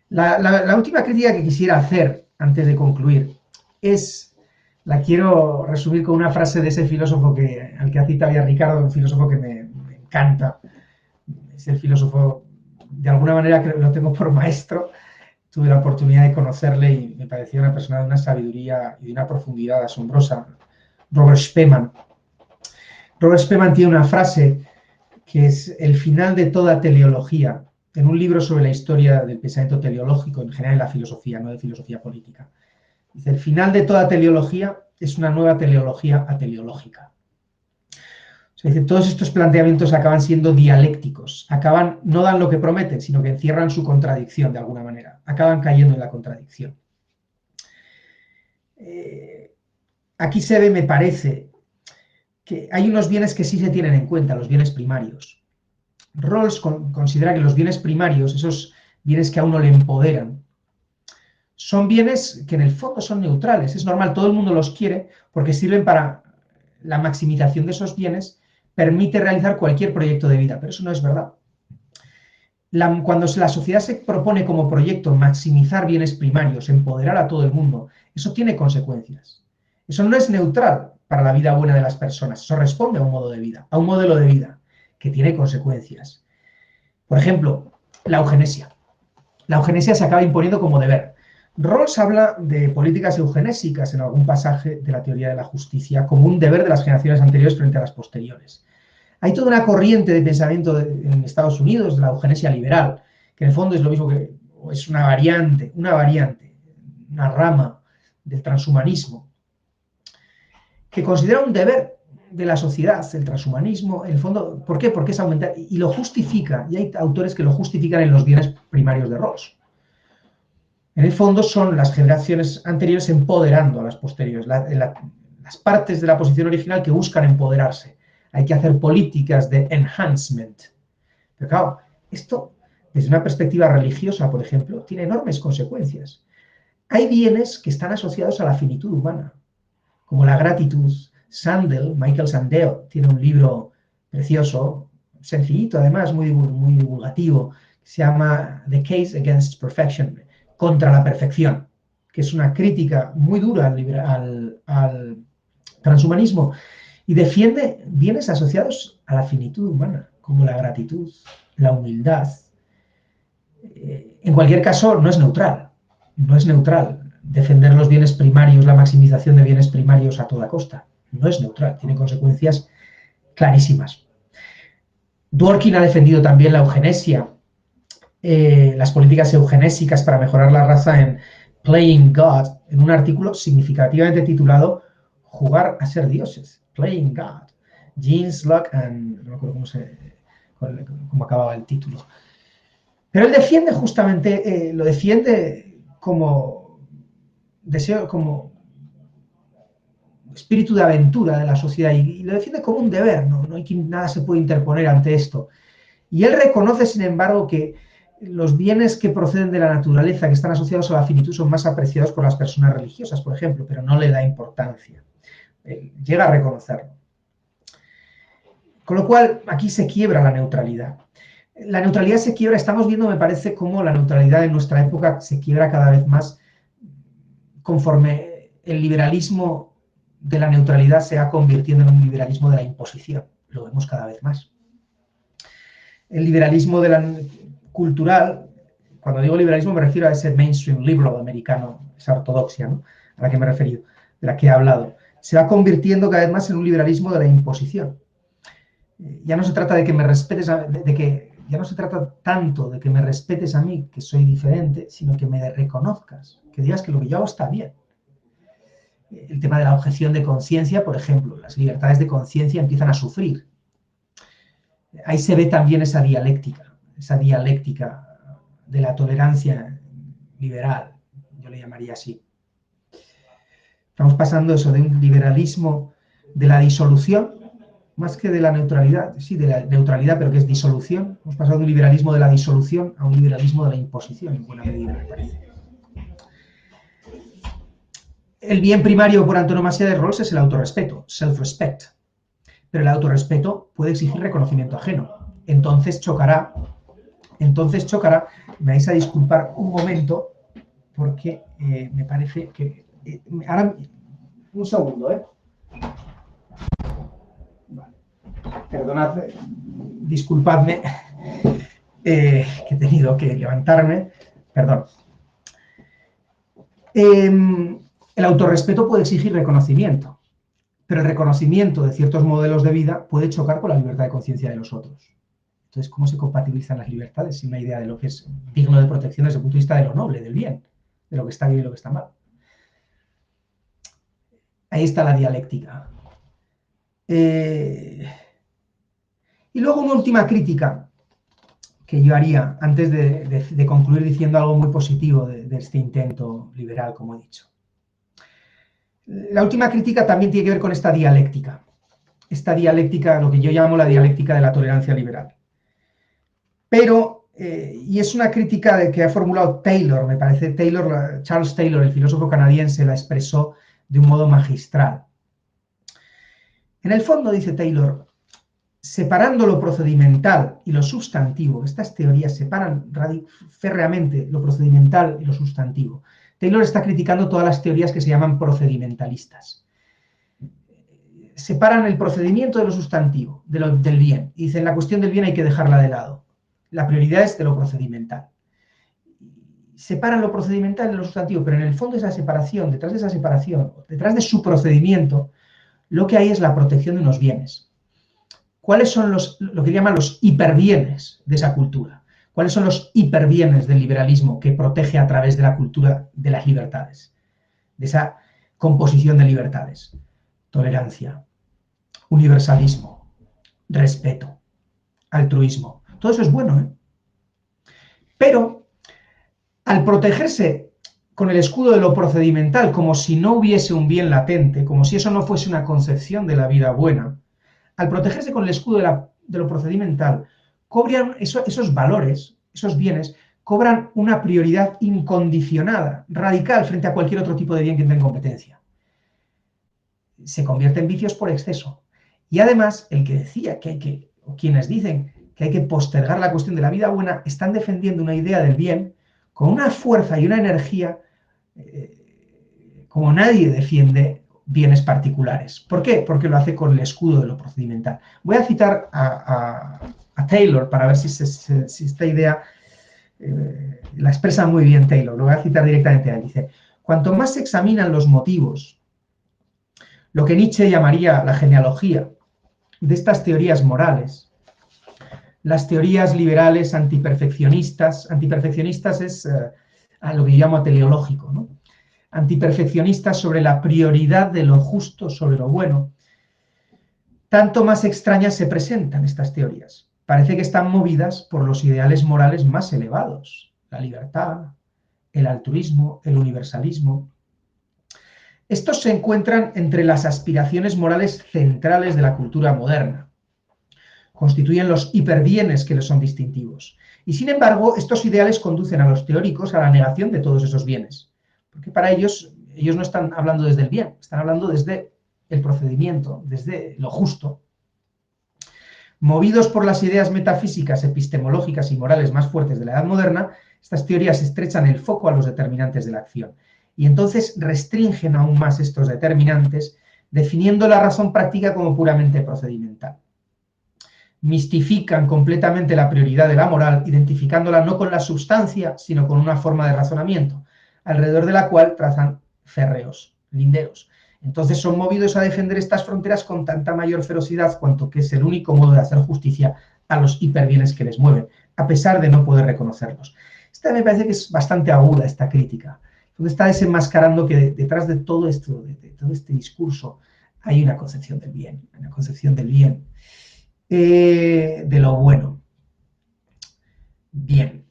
S2: La última crítica que quisiera hacer, antes de concluir, la quiero resumir con una frase de ese filósofo al que ha citado ya Ricardo, un filósofo que me encanta. Es el filósofo, de alguna manera, creo que lo tengo por maestro. Tuve la oportunidad de conocerle y me parecía una persona de una sabiduría y de una profundidad asombrosa. Robert Spemann. Robert Spemann tiene una frase que es el final de toda teleología, en un libro sobre la historia del pensamiento teleológico, en general en la filosofía, no de filosofía política. Dice, el final de toda teleología es una nueva teleología ateleológica. O sea, dice, todos estos planteamientos acaban siendo dialécticos, no dan lo que prometen, sino que encierran su contradicción de alguna manera, acaban cayendo en la contradicción. Aquí se ve, me parece, que hay unos bienes que sí se tienen en cuenta, los bienes primarios. Rawls considera que los bienes primarios, esos bienes que a uno le empoderan, son bienes que en el fondo son neutrales. Es normal, todo el mundo los quiere porque sirven para la maximización de esos bienes, permite realizar cualquier proyecto de vida, pero eso no es verdad. Cuando la sociedad se propone como proyecto maximizar bienes primarios, empoderar a todo el mundo, eso tiene consecuencias. Eso no es neutral para la vida buena de las personas, eso responde a un modo de vida, a un modelo de vida que tiene consecuencias. Por ejemplo, la eugenesia. La eugenesia se acaba imponiendo como deber. Rawls habla de políticas eugenésicas en algún pasaje de la teoría de la justicia como un deber de las generaciones anteriores frente a las posteriores. Hay toda una corriente de pensamiento en Estados Unidos de la eugenesia liberal, que en el fondo es lo mismo que es una variante, una rama del transhumanismo, que considera un deber de la sociedad, el transhumanismo, en el fondo, ¿por qué? Porque es aumentar, y lo justifica, y hay autores que lo justifican en los bienes primarios de Rawls. En el fondo son las generaciones anteriores empoderando a las posteriores, las partes de la posición original que buscan empoderarse. Hay que hacer políticas de enhancement, Pero claro, esto, desde una perspectiva religiosa, por ejemplo, tiene enormes consecuencias. Hay bienes que están asociados a la finitud humana, como la gratitud. Michael Sandel, tiene un libro precioso, sencillito además, muy divulgativo, que se llama The Case Against Perfection, contra la perfección, que es una crítica muy dura al transhumanismo y defiende bienes asociados a la finitud humana, como la gratitud, la humildad. En cualquier caso, no es neutral. No es neutral defender los bienes primarios, la maximización de bienes primarios a toda costa. No es neutral, tiene consecuencias clarísimas. Dworkin ha defendido también la eugenesia, las políticas eugenésicas para mejorar la raza en Playing God, en un artículo significativamente titulado Jugar a ser dioses, Playing God, Genes, Luck and... no me acuerdo cómo acababa el título. Pero él defiende justamente, lo defiende como deseo, como espíritu de aventura de la sociedad y lo defiende como un deber, no hay que nada se puede interponer ante esto. Y él reconoce, sin embargo, que los bienes que proceden de la naturaleza, que están asociados a la finitud, son más apreciados por las personas religiosas, por ejemplo, pero no le da importancia. Llega a reconocerlo. Con lo cual, aquí se quiebra la neutralidad. La neutralidad se quiebra, estamos viendo, me parece, cómo la neutralidad en nuestra época se quiebra cada vez más conforme el liberalismo de la neutralidad se va convirtiendo en un liberalismo de la imposición. Lo vemos cada vez más. El liberalismo cultural, cuando digo liberalismo me refiero a ese mainstream liberal americano, esa ortodoxia, ¿no?, a la que me he referido, de la que he hablado, se va convirtiendo cada vez más en un liberalismo de la imposición. Ya no se trata de que me respetes, ya no se trata tanto de que me respetes a mí, que soy diferente, sino que me reconozcas, que digas que lo que yo hago está bien. El tema de la objeción de conciencia, por ejemplo, las libertades de conciencia empiezan a sufrir. Ahí se ve también esa dialéctica de la tolerancia liberal, yo le llamaría así. Estamos pasando eso de un liberalismo de la disolución, más que de la neutralidad, sí, de la neutralidad, pero que es disolución. Hemos pasado de un liberalismo de la disolución a un liberalismo de la imposición, en buena medida, me parece. El bien primario por antonomasia de Rawls es el autorrespeto, self-respect. Pero el autorrespeto puede exigir reconocimiento ajeno. Entonces chocará, me vais a disculpar un momento, porque me parece que... ahora, un segundo, Vale. Perdonad, disculpadme, que he tenido que levantarme, perdón. El autorrespeto puede exigir reconocimiento, pero el reconocimiento de ciertos modelos de vida puede chocar con la libertad de conciencia de los otros. Entonces, ¿cómo se compatibilizan las libertades sin una idea de lo que es digno de protección desde el punto de vista de lo noble, del bien, de lo que está bien y lo que está mal? Ahí está la dialéctica. Y luego una última crítica que yo haría antes de concluir diciendo algo muy positivo de este intento liberal, como he dicho. La última crítica también tiene que ver con esta dialéctica, lo que yo llamo la dialéctica de la tolerancia liberal. Pero, y es una crítica que ha formulado Taylor, me parece, Charles Taylor, el filósofo canadiense, la expresó de un modo magistral. En el fondo, dice Taylor, separando lo procedimental y lo sustantivo, estas teorías separan férreamente lo procedimental y lo sustantivo. Taylor está criticando todas las teorías que se llaman procedimentalistas. Separan el procedimiento de lo sustantivo, del bien. Y dicen, la cuestión del bien hay que dejarla de lado. La prioridad es de lo procedimental. Separan lo procedimental de lo sustantivo, pero en el fondo esa separación, detrás de su procedimiento, lo que hay es la protección de unos bienes. ¿Cuáles son lo que llaman los hiperbienes de esa cultura? ¿Cuáles son los hiperbienes del liberalismo que protege a través de la cultura de las libertades? De esa composición de libertades. Tolerancia, universalismo, respeto, altruismo. Todo eso es bueno, ¿eh? Pero, al protegerse con el escudo de lo procedimental, como si no hubiese un bien latente, como si eso no fuese una concepción de la vida buena, al protegerse con el escudo de lo procedimental, esos valores, esos bienes, cobran una prioridad incondicionada, radical, frente a cualquier otro tipo de bien que entre en competencia. Se convierte en vicios por exceso. Y además, el que decía o quienes dicen que hay que postergar la cuestión de la vida buena, están defendiendo una idea del bien con una fuerza y una energía como nadie defiende bienes particulares. ¿Por qué? Porque lo hace con el escudo de lo procedimental. Voy a citar a Taylor para ver si esta idea la expresa muy bien Taylor. Lo voy a citar directamente a él. Dice, cuanto más se examinan los motivos, lo que Nietzsche llamaría la genealogía de estas teorías morales, las teorías liberales antiperfeccionistas es a lo que yo llamo teleológico, ¿no? Antiperfeccionistas sobre la prioridad de lo justo sobre lo bueno, tanto más extrañas se presentan estas teorías. Parece que están movidas por los ideales morales más elevados, la libertad, el altruismo, el universalismo. Estos se encuentran entre las aspiraciones morales centrales de la cultura moderna. Constituyen los hiperbienes que les son distintivos. Y sin embargo, estos ideales conducen a los teóricos a la negación de todos esos bienes. Porque para ellos no están hablando desde el bien, están hablando desde el procedimiento, desde lo justo. Movidos por las ideas metafísicas, epistemológicas y morales más fuertes de la Edad Moderna, estas teorías estrechan el foco a los determinantes de la acción. Y entonces restringen aún más estos determinantes, definiendo la razón práctica como puramente procedimental. Mistifican completamente la prioridad de la moral, identificándola no con la sustancia, sino con una forma de razonamiento, alrededor de la cual trazan férreos, linderos. Entonces son movidos a defender estas fronteras con tanta mayor ferocidad cuanto que es el único modo de hacer justicia a los hiperbienes que les mueven, a pesar de no poder reconocerlos. Esta me parece que es bastante aguda, esta crítica, donde está desenmascarando que detrás de todo esto, de todo este discurso, hay una concepción del bien, de lo bueno. Bien,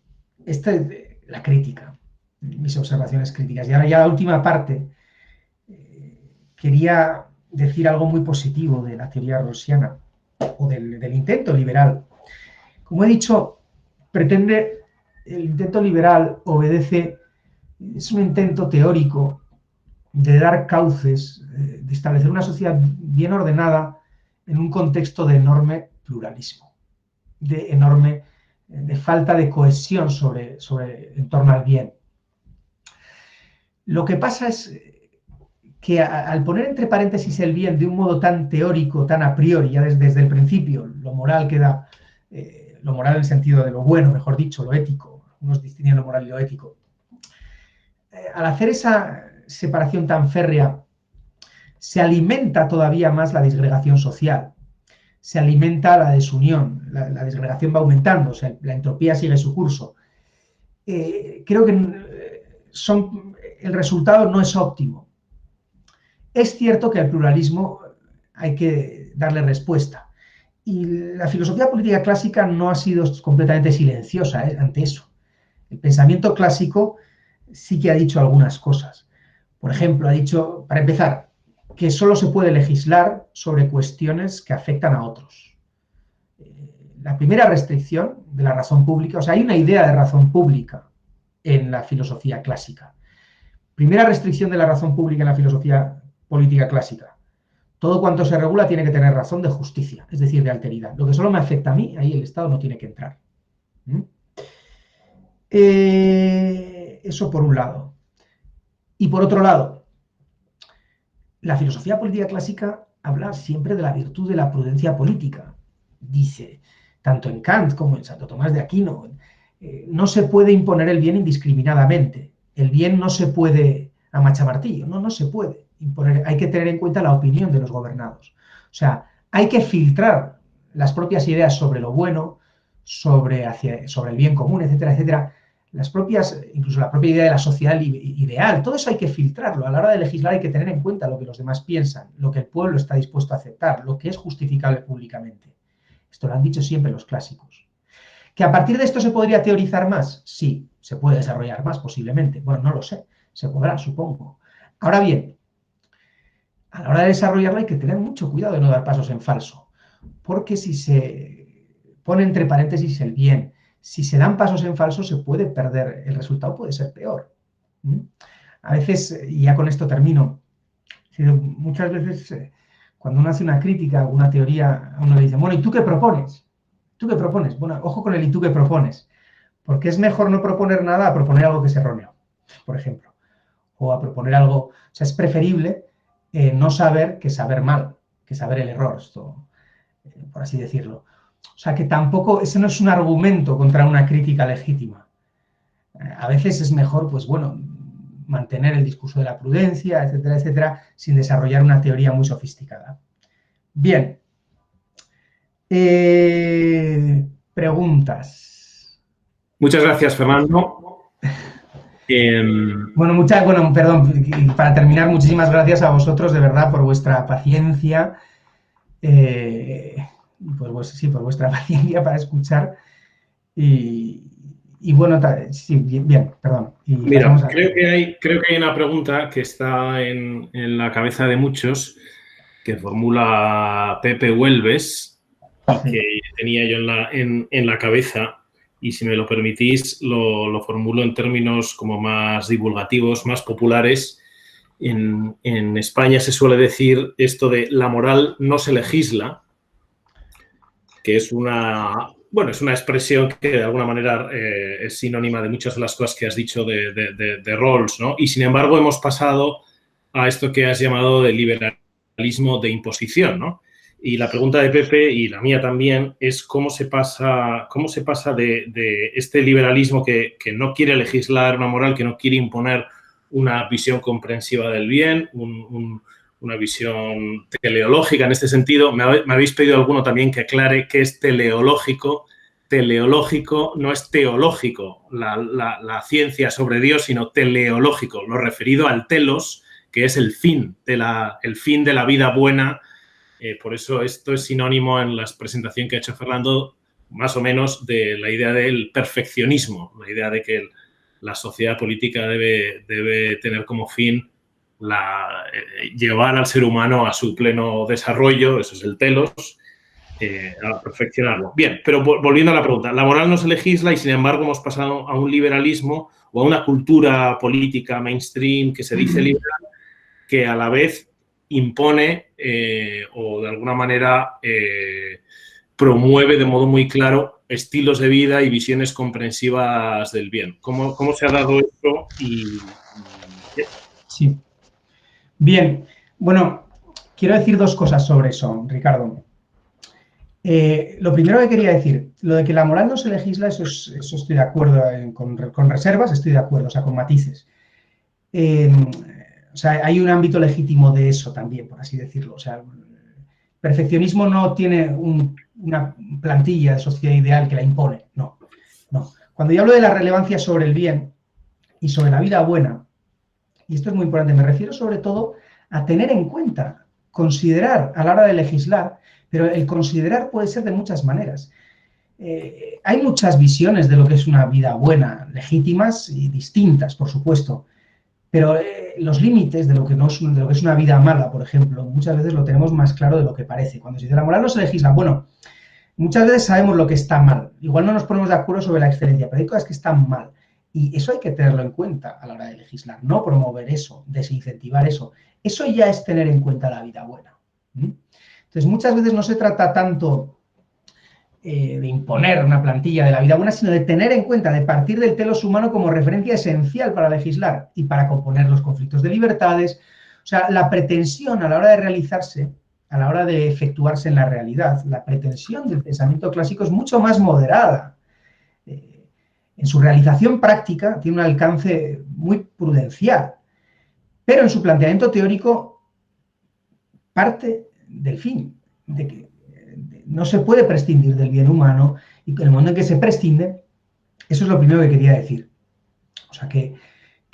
S2: esta es la crítica, mis observaciones críticas. Y ahora ya la última parte, quería decir algo muy positivo de la teoría rawlsiana o del intento liberal. Como he dicho, el intento liberal es un intento teórico de dar cauces, de establecer una sociedad bien ordenada en un contexto de enorme pluralismo, de falta de cohesión en torno al bien. Lo que pasa es que al poner entre paréntesis el bien de un modo tan teórico, tan a priori, ya desde el principio, lo moral queda, lo moral en el sentido de lo bueno, mejor dicho, lo ético, algunos distinguen lo moral y lo ético. Al hacer esa separación tan férrea, se alimenta todavía más la disgregación social, se alimenta la desunión, la disgregación va aumentando, o sea, la entropía sigue su curso. Creo que el resultado no es óptimo. Es cierto que al pluralismo hay que darle respuesta. Y la filosofía política clásica no ha sido completamente silenciosa ante eso. El pensamiento clásico sí que ha dicho algunas cosas. Por ejemplo, ha dicho, para empezar, que solo se puede legislar sobre cuestiones que afectan a otros. La primera restricción de la razón pública, o sea, hay una idea de razón pública en la filosofía clásica. Primera restricción de la razón pública en la filosofía política clásica. Todo cuanto se regula tiene que tener razón de justicia, es decir, de alteridad. Lo que solo me afecta a mí, ahí el Estado no tiene que entrar. Eso por un lado. Y por otro lado, la filosofía política clásica habla siempre de la virtud de la prudencia política. Dice, tanto en Kant como en Santo Tomás de Aquino, no se puede imponer el bien indiscriminadamente. El bien no se puede a machamartillo, no se puede imponer. Hay que tener en cuenta la opinión de los gobernados. O sea, hay que filtrar las propias ideas sobre lo bueno, sobre el bien común, etcétera, etcétera. Incluso la propia idea de la sociedad ideal, todo eso hay que filtrarlo. A la hora de legislar hay que tener en cuenta lo que los demás piensan, lo que el pueblo está dispuesto a aceptar, lo que es justificable públicamente. Esto lo han dicho siempre los clásicos. ¿Que a partir de esto se podría teorizar más? Sí, se puede desarrollar más posiblemente. Bueno, no lo sé, se podrá, supongo. Ahora bien, a la hora de desarrollarla hay que tener mucho cuidado de no dar pasos en falso, porque si se pone entre paréntesis el bien. Si se dan pasos en falso, se puede perder, el resultado puede ser peor. A veces, y ya con esto termino, muchas veces cuando uno hace una crítica a alguna teoría, a uno le dice, bueno, ¿y tú qué propones? ¿Tú qué propones? Bueno, ojo con el ¿y tú qué propones? Porque es mejor no proponer nada a proponer algo que es erróneo, por ejemplo. O a proponer algo, o sea, es preferible no saber que saber mal, que saber el error, esto, por así decirlo. O sea, que tampoco, ese no es un argumento contra una crítica legítima. A veces es mejor, pues bueno, mantener el discurso de la prudencia, etcétera, etcétera, sin desarrollar una teoría muy sofisticada. Bien. Preguntas.
S1: Muchas gracias, Fernando.
S2: Bueno, perdón, para terminar, muchísimas gracias a vosotros, de verdad, por vuestra paciencia, por vuestra paciencia para escuchar. Y bueno, sí, bien, perdón.
S1: Mira, creo que hay una pregunta que está en la cabeza de muchos, que formula Pepe Huelves, y que tenía yo en la cabeza, y si me lo permitís, lo formulo en términos como más divulgativos, más populares. En España se suele decir esto de la moral no se legisla, que es una expresión que de alguna manera es sinónima de muchas de las cosas que has dicho de Rawls, ¿no? Y sin embargo hemos pasado a esto que has llamado de liberalismo de imposición, ¿no? Y la pregunta de Pepe, y la mía también, es cómo se pasa de este liberalismo que no quiere legislar una moral, que no quiere imponer una visión comprensiva del bien, una visión teleológica en este sentido. Me habéis pedido alguno también que aclare qué es teleológico. Teleológico no es teológico, la ciencia sobre Dios, sino teleológico, lo referido al telos, que es el fin de la vida buena. Por eso esto es sinónimo en la presentación que ha hecho Fernando, más o menos, de la idea del perfeccionismo, la idea de que la sociedad política debe tener como fin llevar al ser humano a su pleno desarrollo, eso es el telos, a perfeccionarlo. Bien, pero volviendo a la pregunta, la moral no se legisla y sin embargo hemos pasado a un liberalismo o a una cultura política mainstream que se dice liberal, que a la vez impone o de alguna manera promueve de modo muy claro estilos de vida y visiones comprensivas del bien. ¿Cómo se ha dado esto?
S2: Sí. Bien, bueno, quiero decir dos cosas sobre eso, Ricardo. Lo primero que quería decir, lo de que la moral no se legisla, eso estoy de acuerdo, con reservas estoy de acuerdo, o sea, con matices. O sea, hay un ámbito legítimo de eso también, por así decirlo. O sea, el perfeccionismo no tiene una plantilla de sociedad ideal que la impone, no. Cuando yo hablo de la relevancia sobre el bien y sobre la vida buena, y esto es muy importante, me refiero sobre todo a tener en cuenta, considerar a la hora de legislar, pero el considerar puede ser de muchas maneras. Hay muchas visiones de lo que es una vida buena, legítimas y distintas, por supuesto, pero los límites de lo que es una vida mala, por ejemplo, muchas veces lo tenemos más claro de lo que parece. Cuando se dice la moral no se legisla, bueno, muchas veces sabemos lo que está mal. Igual no nos ponemos de acuerdo sobre la excelencia, pero hay cosas que están mal. Y eso hay que tenerlo en cuenta a la hora de legislar, no promover eso, desincentivar eso. Eso ya es tener en cuenta la vida buena. Entonces, muchas veces no se trata tanto de imponer una plantilla de la vida buena, sino de tener en cuenta, de partir del telos humano como referencia esencial para legislar y para componer los conflictos de libertades. O sea, la pretensión a la hora de realizarse, a la hora de efectuarse en la realidad, la pretensión del pensamiento clásico es mucho más moderada. En su realización práctica tiene un alcance muy prudencial, pero en su planteamiento teórico parte del fin, de que no se puede prescindir del bien humano y en el momento en que se prescinde, eso es lo primero que quería decir. O sea, que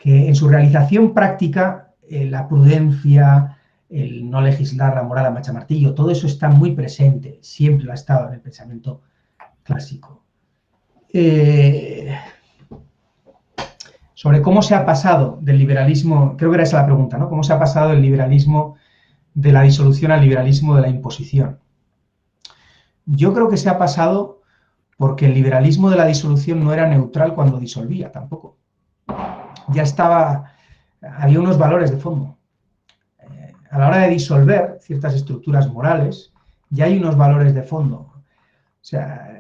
S2: en su realización práctica, la prudencia, el no legislar, la moral a machamartillo, todo eso está muy presente, siempre lo ha estado en el pensamiento clásico. Sobre cómo se ha pasado del liberalismo, creo que era esa la pregunta, ¿no? ¿Cómo se ha pasado del liberalismo de la disolución al liberalismo de la imposición? Yo creo que se ha pasado porque el liberalismo de la disolución no era neutral cuando disolvía tampoco. Ya había unos valores de fondo. A la hora de disolver ciertas estructuras morales, ya hay unos valores de fondo. O sea,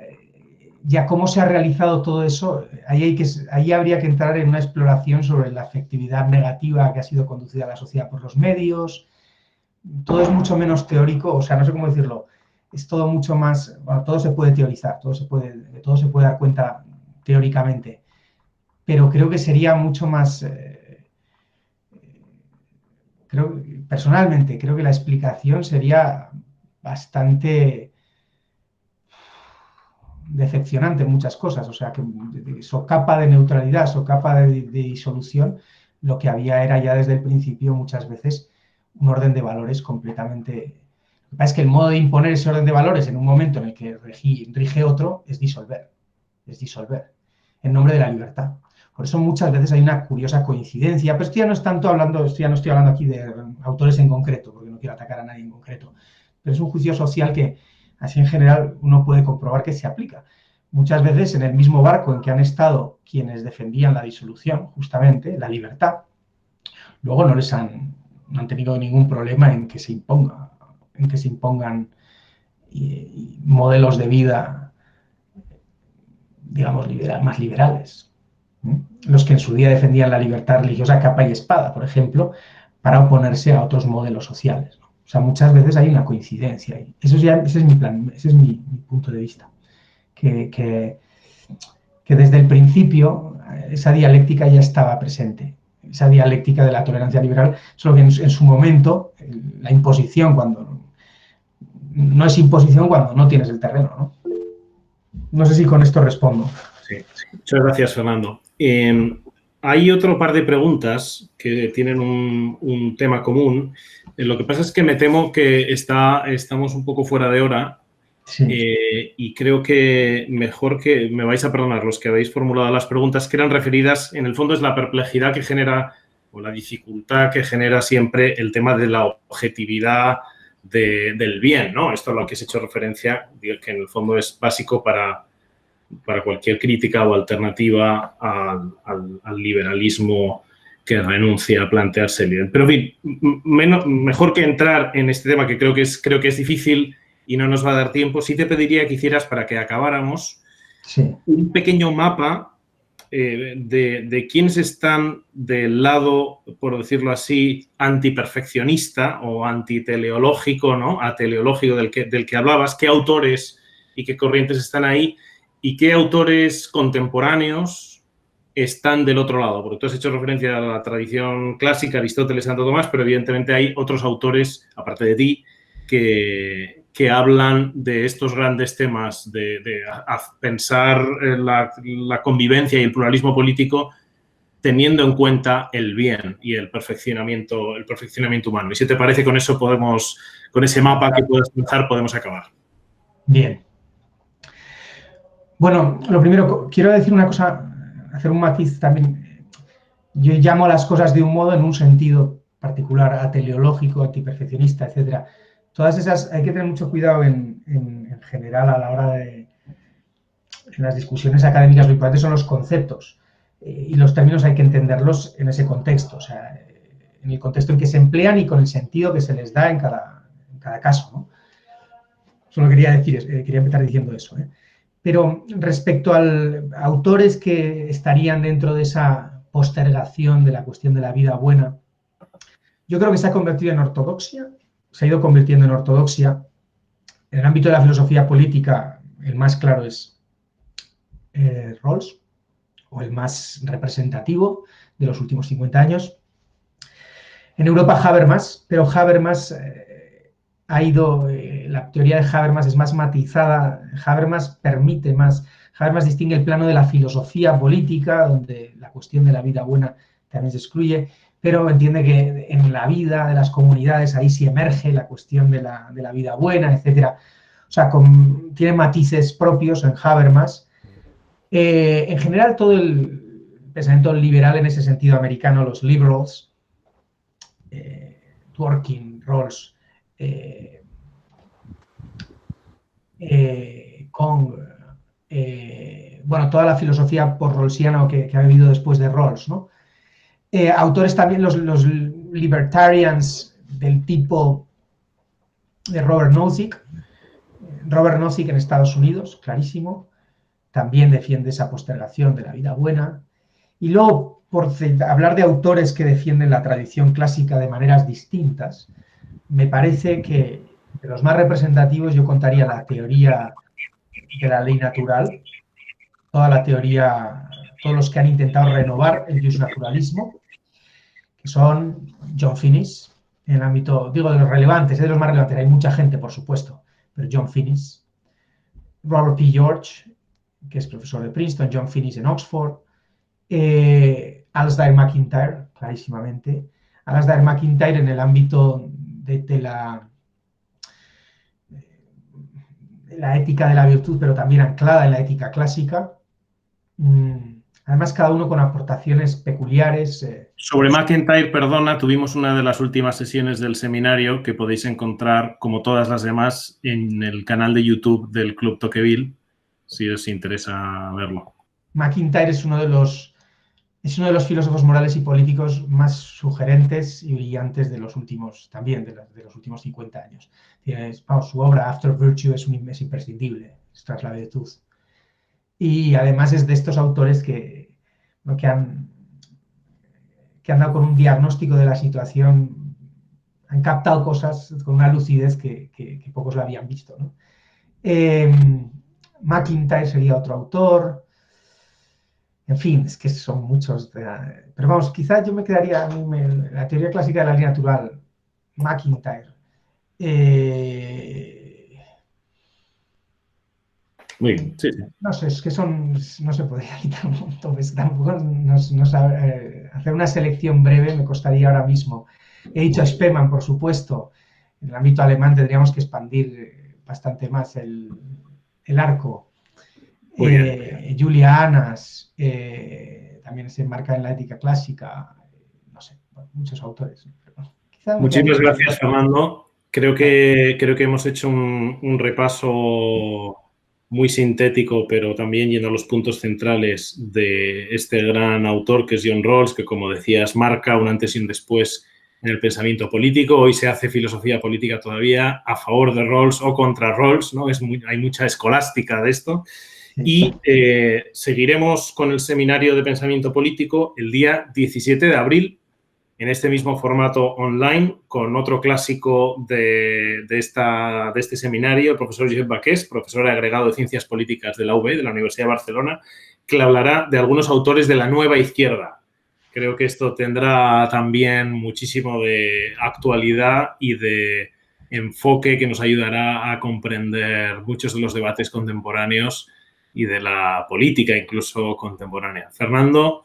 S2: ya cómo se ha realizado todo eso, ahí habría que entrar en una exploración sobre la afectividad negativa que ha sido conducida a la sociedad por los medios. Todo es mucho menos teórico, o sea, no sé cómo decirlo, es todo mucho más, bueno, todo se puede teorizar, todo se puede dar cuenta teóricamente, pero creo que sería mucho más, personalmente, creo que la explicación sería bastante decepcionante en muchas cosas, o sea, que socapa de neutralidad, socapa de disolución, lo que había era ya desde el principio muchas veces un orden de valores completamente... Lo que pasa es que el modo de imponer ese orden de valores en un momento en el que rige otro es disolver, en nombre de la libertad. Por eso muchas veces hay una curiosa coincidencia, pero esto ya no es tanto hablando, esto ya no estoy hablando aquí de autores en concreto, porque no quiero atacar a nadie en concreto, pero es un juicio social que así en general uno puede comprobar que se aplica. Muchas veces en el mismo barco en que han estado quienes defendían la disolución, justamente, la libertad, luego no han tenido ningún problema en que se impongan modelos de vida, digamos, más liberales. Los que en su día defendían la libertad religiosa a capa y espada, por ejemplo, para oponerse a otros modelos sociales, ¿no? O sea, muchas veces hay una coincidencia ahí. Ese es mi plan, ese es mi punto de vista. Que desde el principio esa dialéctica ya estaba presente. Esa dialéctica de la tolerancia liberal, solo que en su momento, la imposición, cuando no es imposición cuando no tienes el terreno, ¿no? No sé si con esto respondo.
S1: Sí. Muchas gracias, Fernando. Hay otro par de preguntas que tienen un tema común. Lo que pasa es que me temo que estamos un poco fuera de hora. Sí. Y creo que mejor que me vais a perdonar los que habéis formulado las preguntas que eran referidas, en el fondo es la perplejidad que genera o la dificultad que genera siempre el tema de la objetividad del bien, ¿no? Esto a lo que has hecho referencia, que en el fondo es básico para cualquier crítica o alternativa al liberalismo que renuncia a plantearse el bien. Pero, en fin, mejor que entrar en este tema que creo que es difícil y no nos va a dar tiempo, sí te pediría que hicieras, para que acabáramos, sí, un pequeño mapa de quiénes están del lado, por decirlo así, antiperfeccionista o antiteleológico, ¿no? Ateleológico del que hablabas, qué autores y qué corrientes están ahí y qué autores contemporáneos están del otro lado. Porque tú has hecho referencia a la tradición clásica, Aristóteles, Santo Tomás, pero evidentemente hay otros autores, aparte de ti, que hablan de estos grandes temas, de pensar la convivencia y el pluralismo político teniendo en cuenta el bien y el perfeccionamiento humano. Y si te parece, con eso con ese mapa que puedes trazar, podemos acabar.
S2: Bien. Bueno, lo primero, quiero decir una cosa, hacer un matiz también. Yo llamo a las cosas de un modo en un sentido particular, ateleológico, antiperfeccionista, etcétera. Todas esas hay que tener mucho cuidado en general a la hora de en las discusiones académicas. Lo importante son los conceptos y los términos hay que entenderlos en ese contexto, o sea, en el contexto en que se emplean y con el sentido que se les da en cada caso, ¿no? Solo quería decir, quería empezar diciendo eso, ¿eh? Pero respecto a autores que estarían dentro de esa postergación de la cuestión de la vida buena, yo creo que se ha convertido en ortodoxia, se ha ido convirtiendo en ortodoxia. En el ámbito de la filosofía política, el más claro es Rawls, o el más representativo de los últimos 50 años. En Europa Habermas, pero Habermas ha ido, la teoría de Habermas es más matizada, Habermas permite más, Habermas distingue el plano de la filosofía política, donde la cuestión de la vida buena también se excluye, pero entiende que en la vida de las comunidades ahí sí emerge la cuestión de la vida buena, etc. O sea, tiene matices propios en Habermas. En general, todo el pensamiento liberal en ese sentido americano, los liberals, Dworkin, Rawls, Kong, bueno, toda la filosofía post-rawlsiana que ha vivido después de Rawls, ¿no? Autores también, los libertarians del tipo de Robert Nozick. Robert Nozick en Estados Unidos, clarísimo, también defiende esa postergación de la vida buena. Y luego, por hablar de autores que defienden la tradición clásica de maneras distintas, me parece que de los más representativos yo contaría la teoría de la ley natural, toda la teoría, todos los que han intentado renovar el justnaturalismo, que son John Finnis, en el ámbito, digo, de los relevantes, de los más relevantes, hay mucha gente, por supuesto, pero John Finnis, Robert P. George, que es profesor de Princeton, John Finnis en Oxford, Alasdair MacIntyre, clarísimamente. Alasdair MacIntyre en el ámbito de la ética de la virtud, pero también anclada en la ética clásica. Además, cada uno con aportaciones peculiares.
S1: Sobre MacIntyre, perdona, tuvimos una de las últimas sesiones del seminario que podéis encontrar, como todas las demás, en el canal de YouTube del Club Tocqueville, si os interesa verlo.
S2: MacIntyre es uno de los filósofos morales y políticos más sugerentes y brillantes de los últimos, también de los últimos 50 años. Vamos, su obra After Virtue es imprescindible, tras la virtud. Y además es de estos autores que han dado con un diagnóstico de la situación, han captado cosas con una lucidez que pocos la habían visto, ¿no? MacIntyre sería otro autor. En fin, es que son muchos. Pero vamos, quizás yo me quedaría la teoría clásica de la ley natural, MacIntyre.
S1: Muy bien, sí.
S2: No sé, es que no se podría quitar un montón. Tampoco hacer una selección breve me costaría ahora mismo. He dicho a Spemann, por supuesto. En el ámbito alemán tendríamos que expandir bastante más el arco. Julia Annas también se enmarca en la ética clásica. No sé, muchos autores.
S1: Muchísimas gracias, Fernando. Creo que hemos hecho un repaso muy sintético, pero también yendo a los puntos centrales de este gran autor que es John Rawls, que, como decías, marca un antes y un después en el pensamiento político. Hoy se hace filosofía política todavía a favor de Rawls o contra Rawls, ¿no? Hay mucha escolástica de esto. Y seguiremos con el seminario de pensamiento político el día 17 de abril, en este mismo formato online, con otro clásico de este seminario, el profesor Josep Baqués, profesor agregado de Ciencias Políticas de la UB, de la Universidad de Barcelona, que hablará de algunos autores de la nueva izquierda. Creo que esto tendrá también muchísimo de actualidad y de enfoque que nos ayudará a comprender muchos de los debates contemporáneos y de la política incluso contemporánea. Fernando,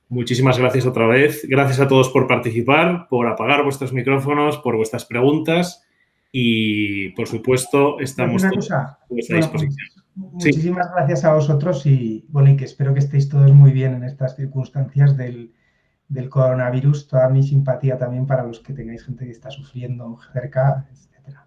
S1: muchísimas gracias otra vez. Gracias a todos por participar, por apagar vuestros micrófonos, por vuestras preguntas y, por supuesto, estamos todos a vuestra disposición.
S2: Muchísimas gracias a vosotros y que espero que estéis todos muy bien en estas circunstancias del coronavirus. Toda mi simpatía también para los que tengáis gente que está sufriendo cerca, etcétera.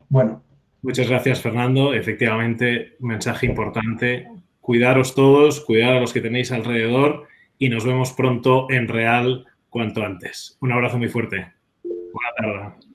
S2: Bueno.
S1: Muchas gracias, Fernando. Efectivamente, un mensaje importante. Cuidaros todos, cuidar a los que tenéis alrededor y nos vemos pronto en real cuanto antes. Un abrazo muy fuerte. Buena tarde.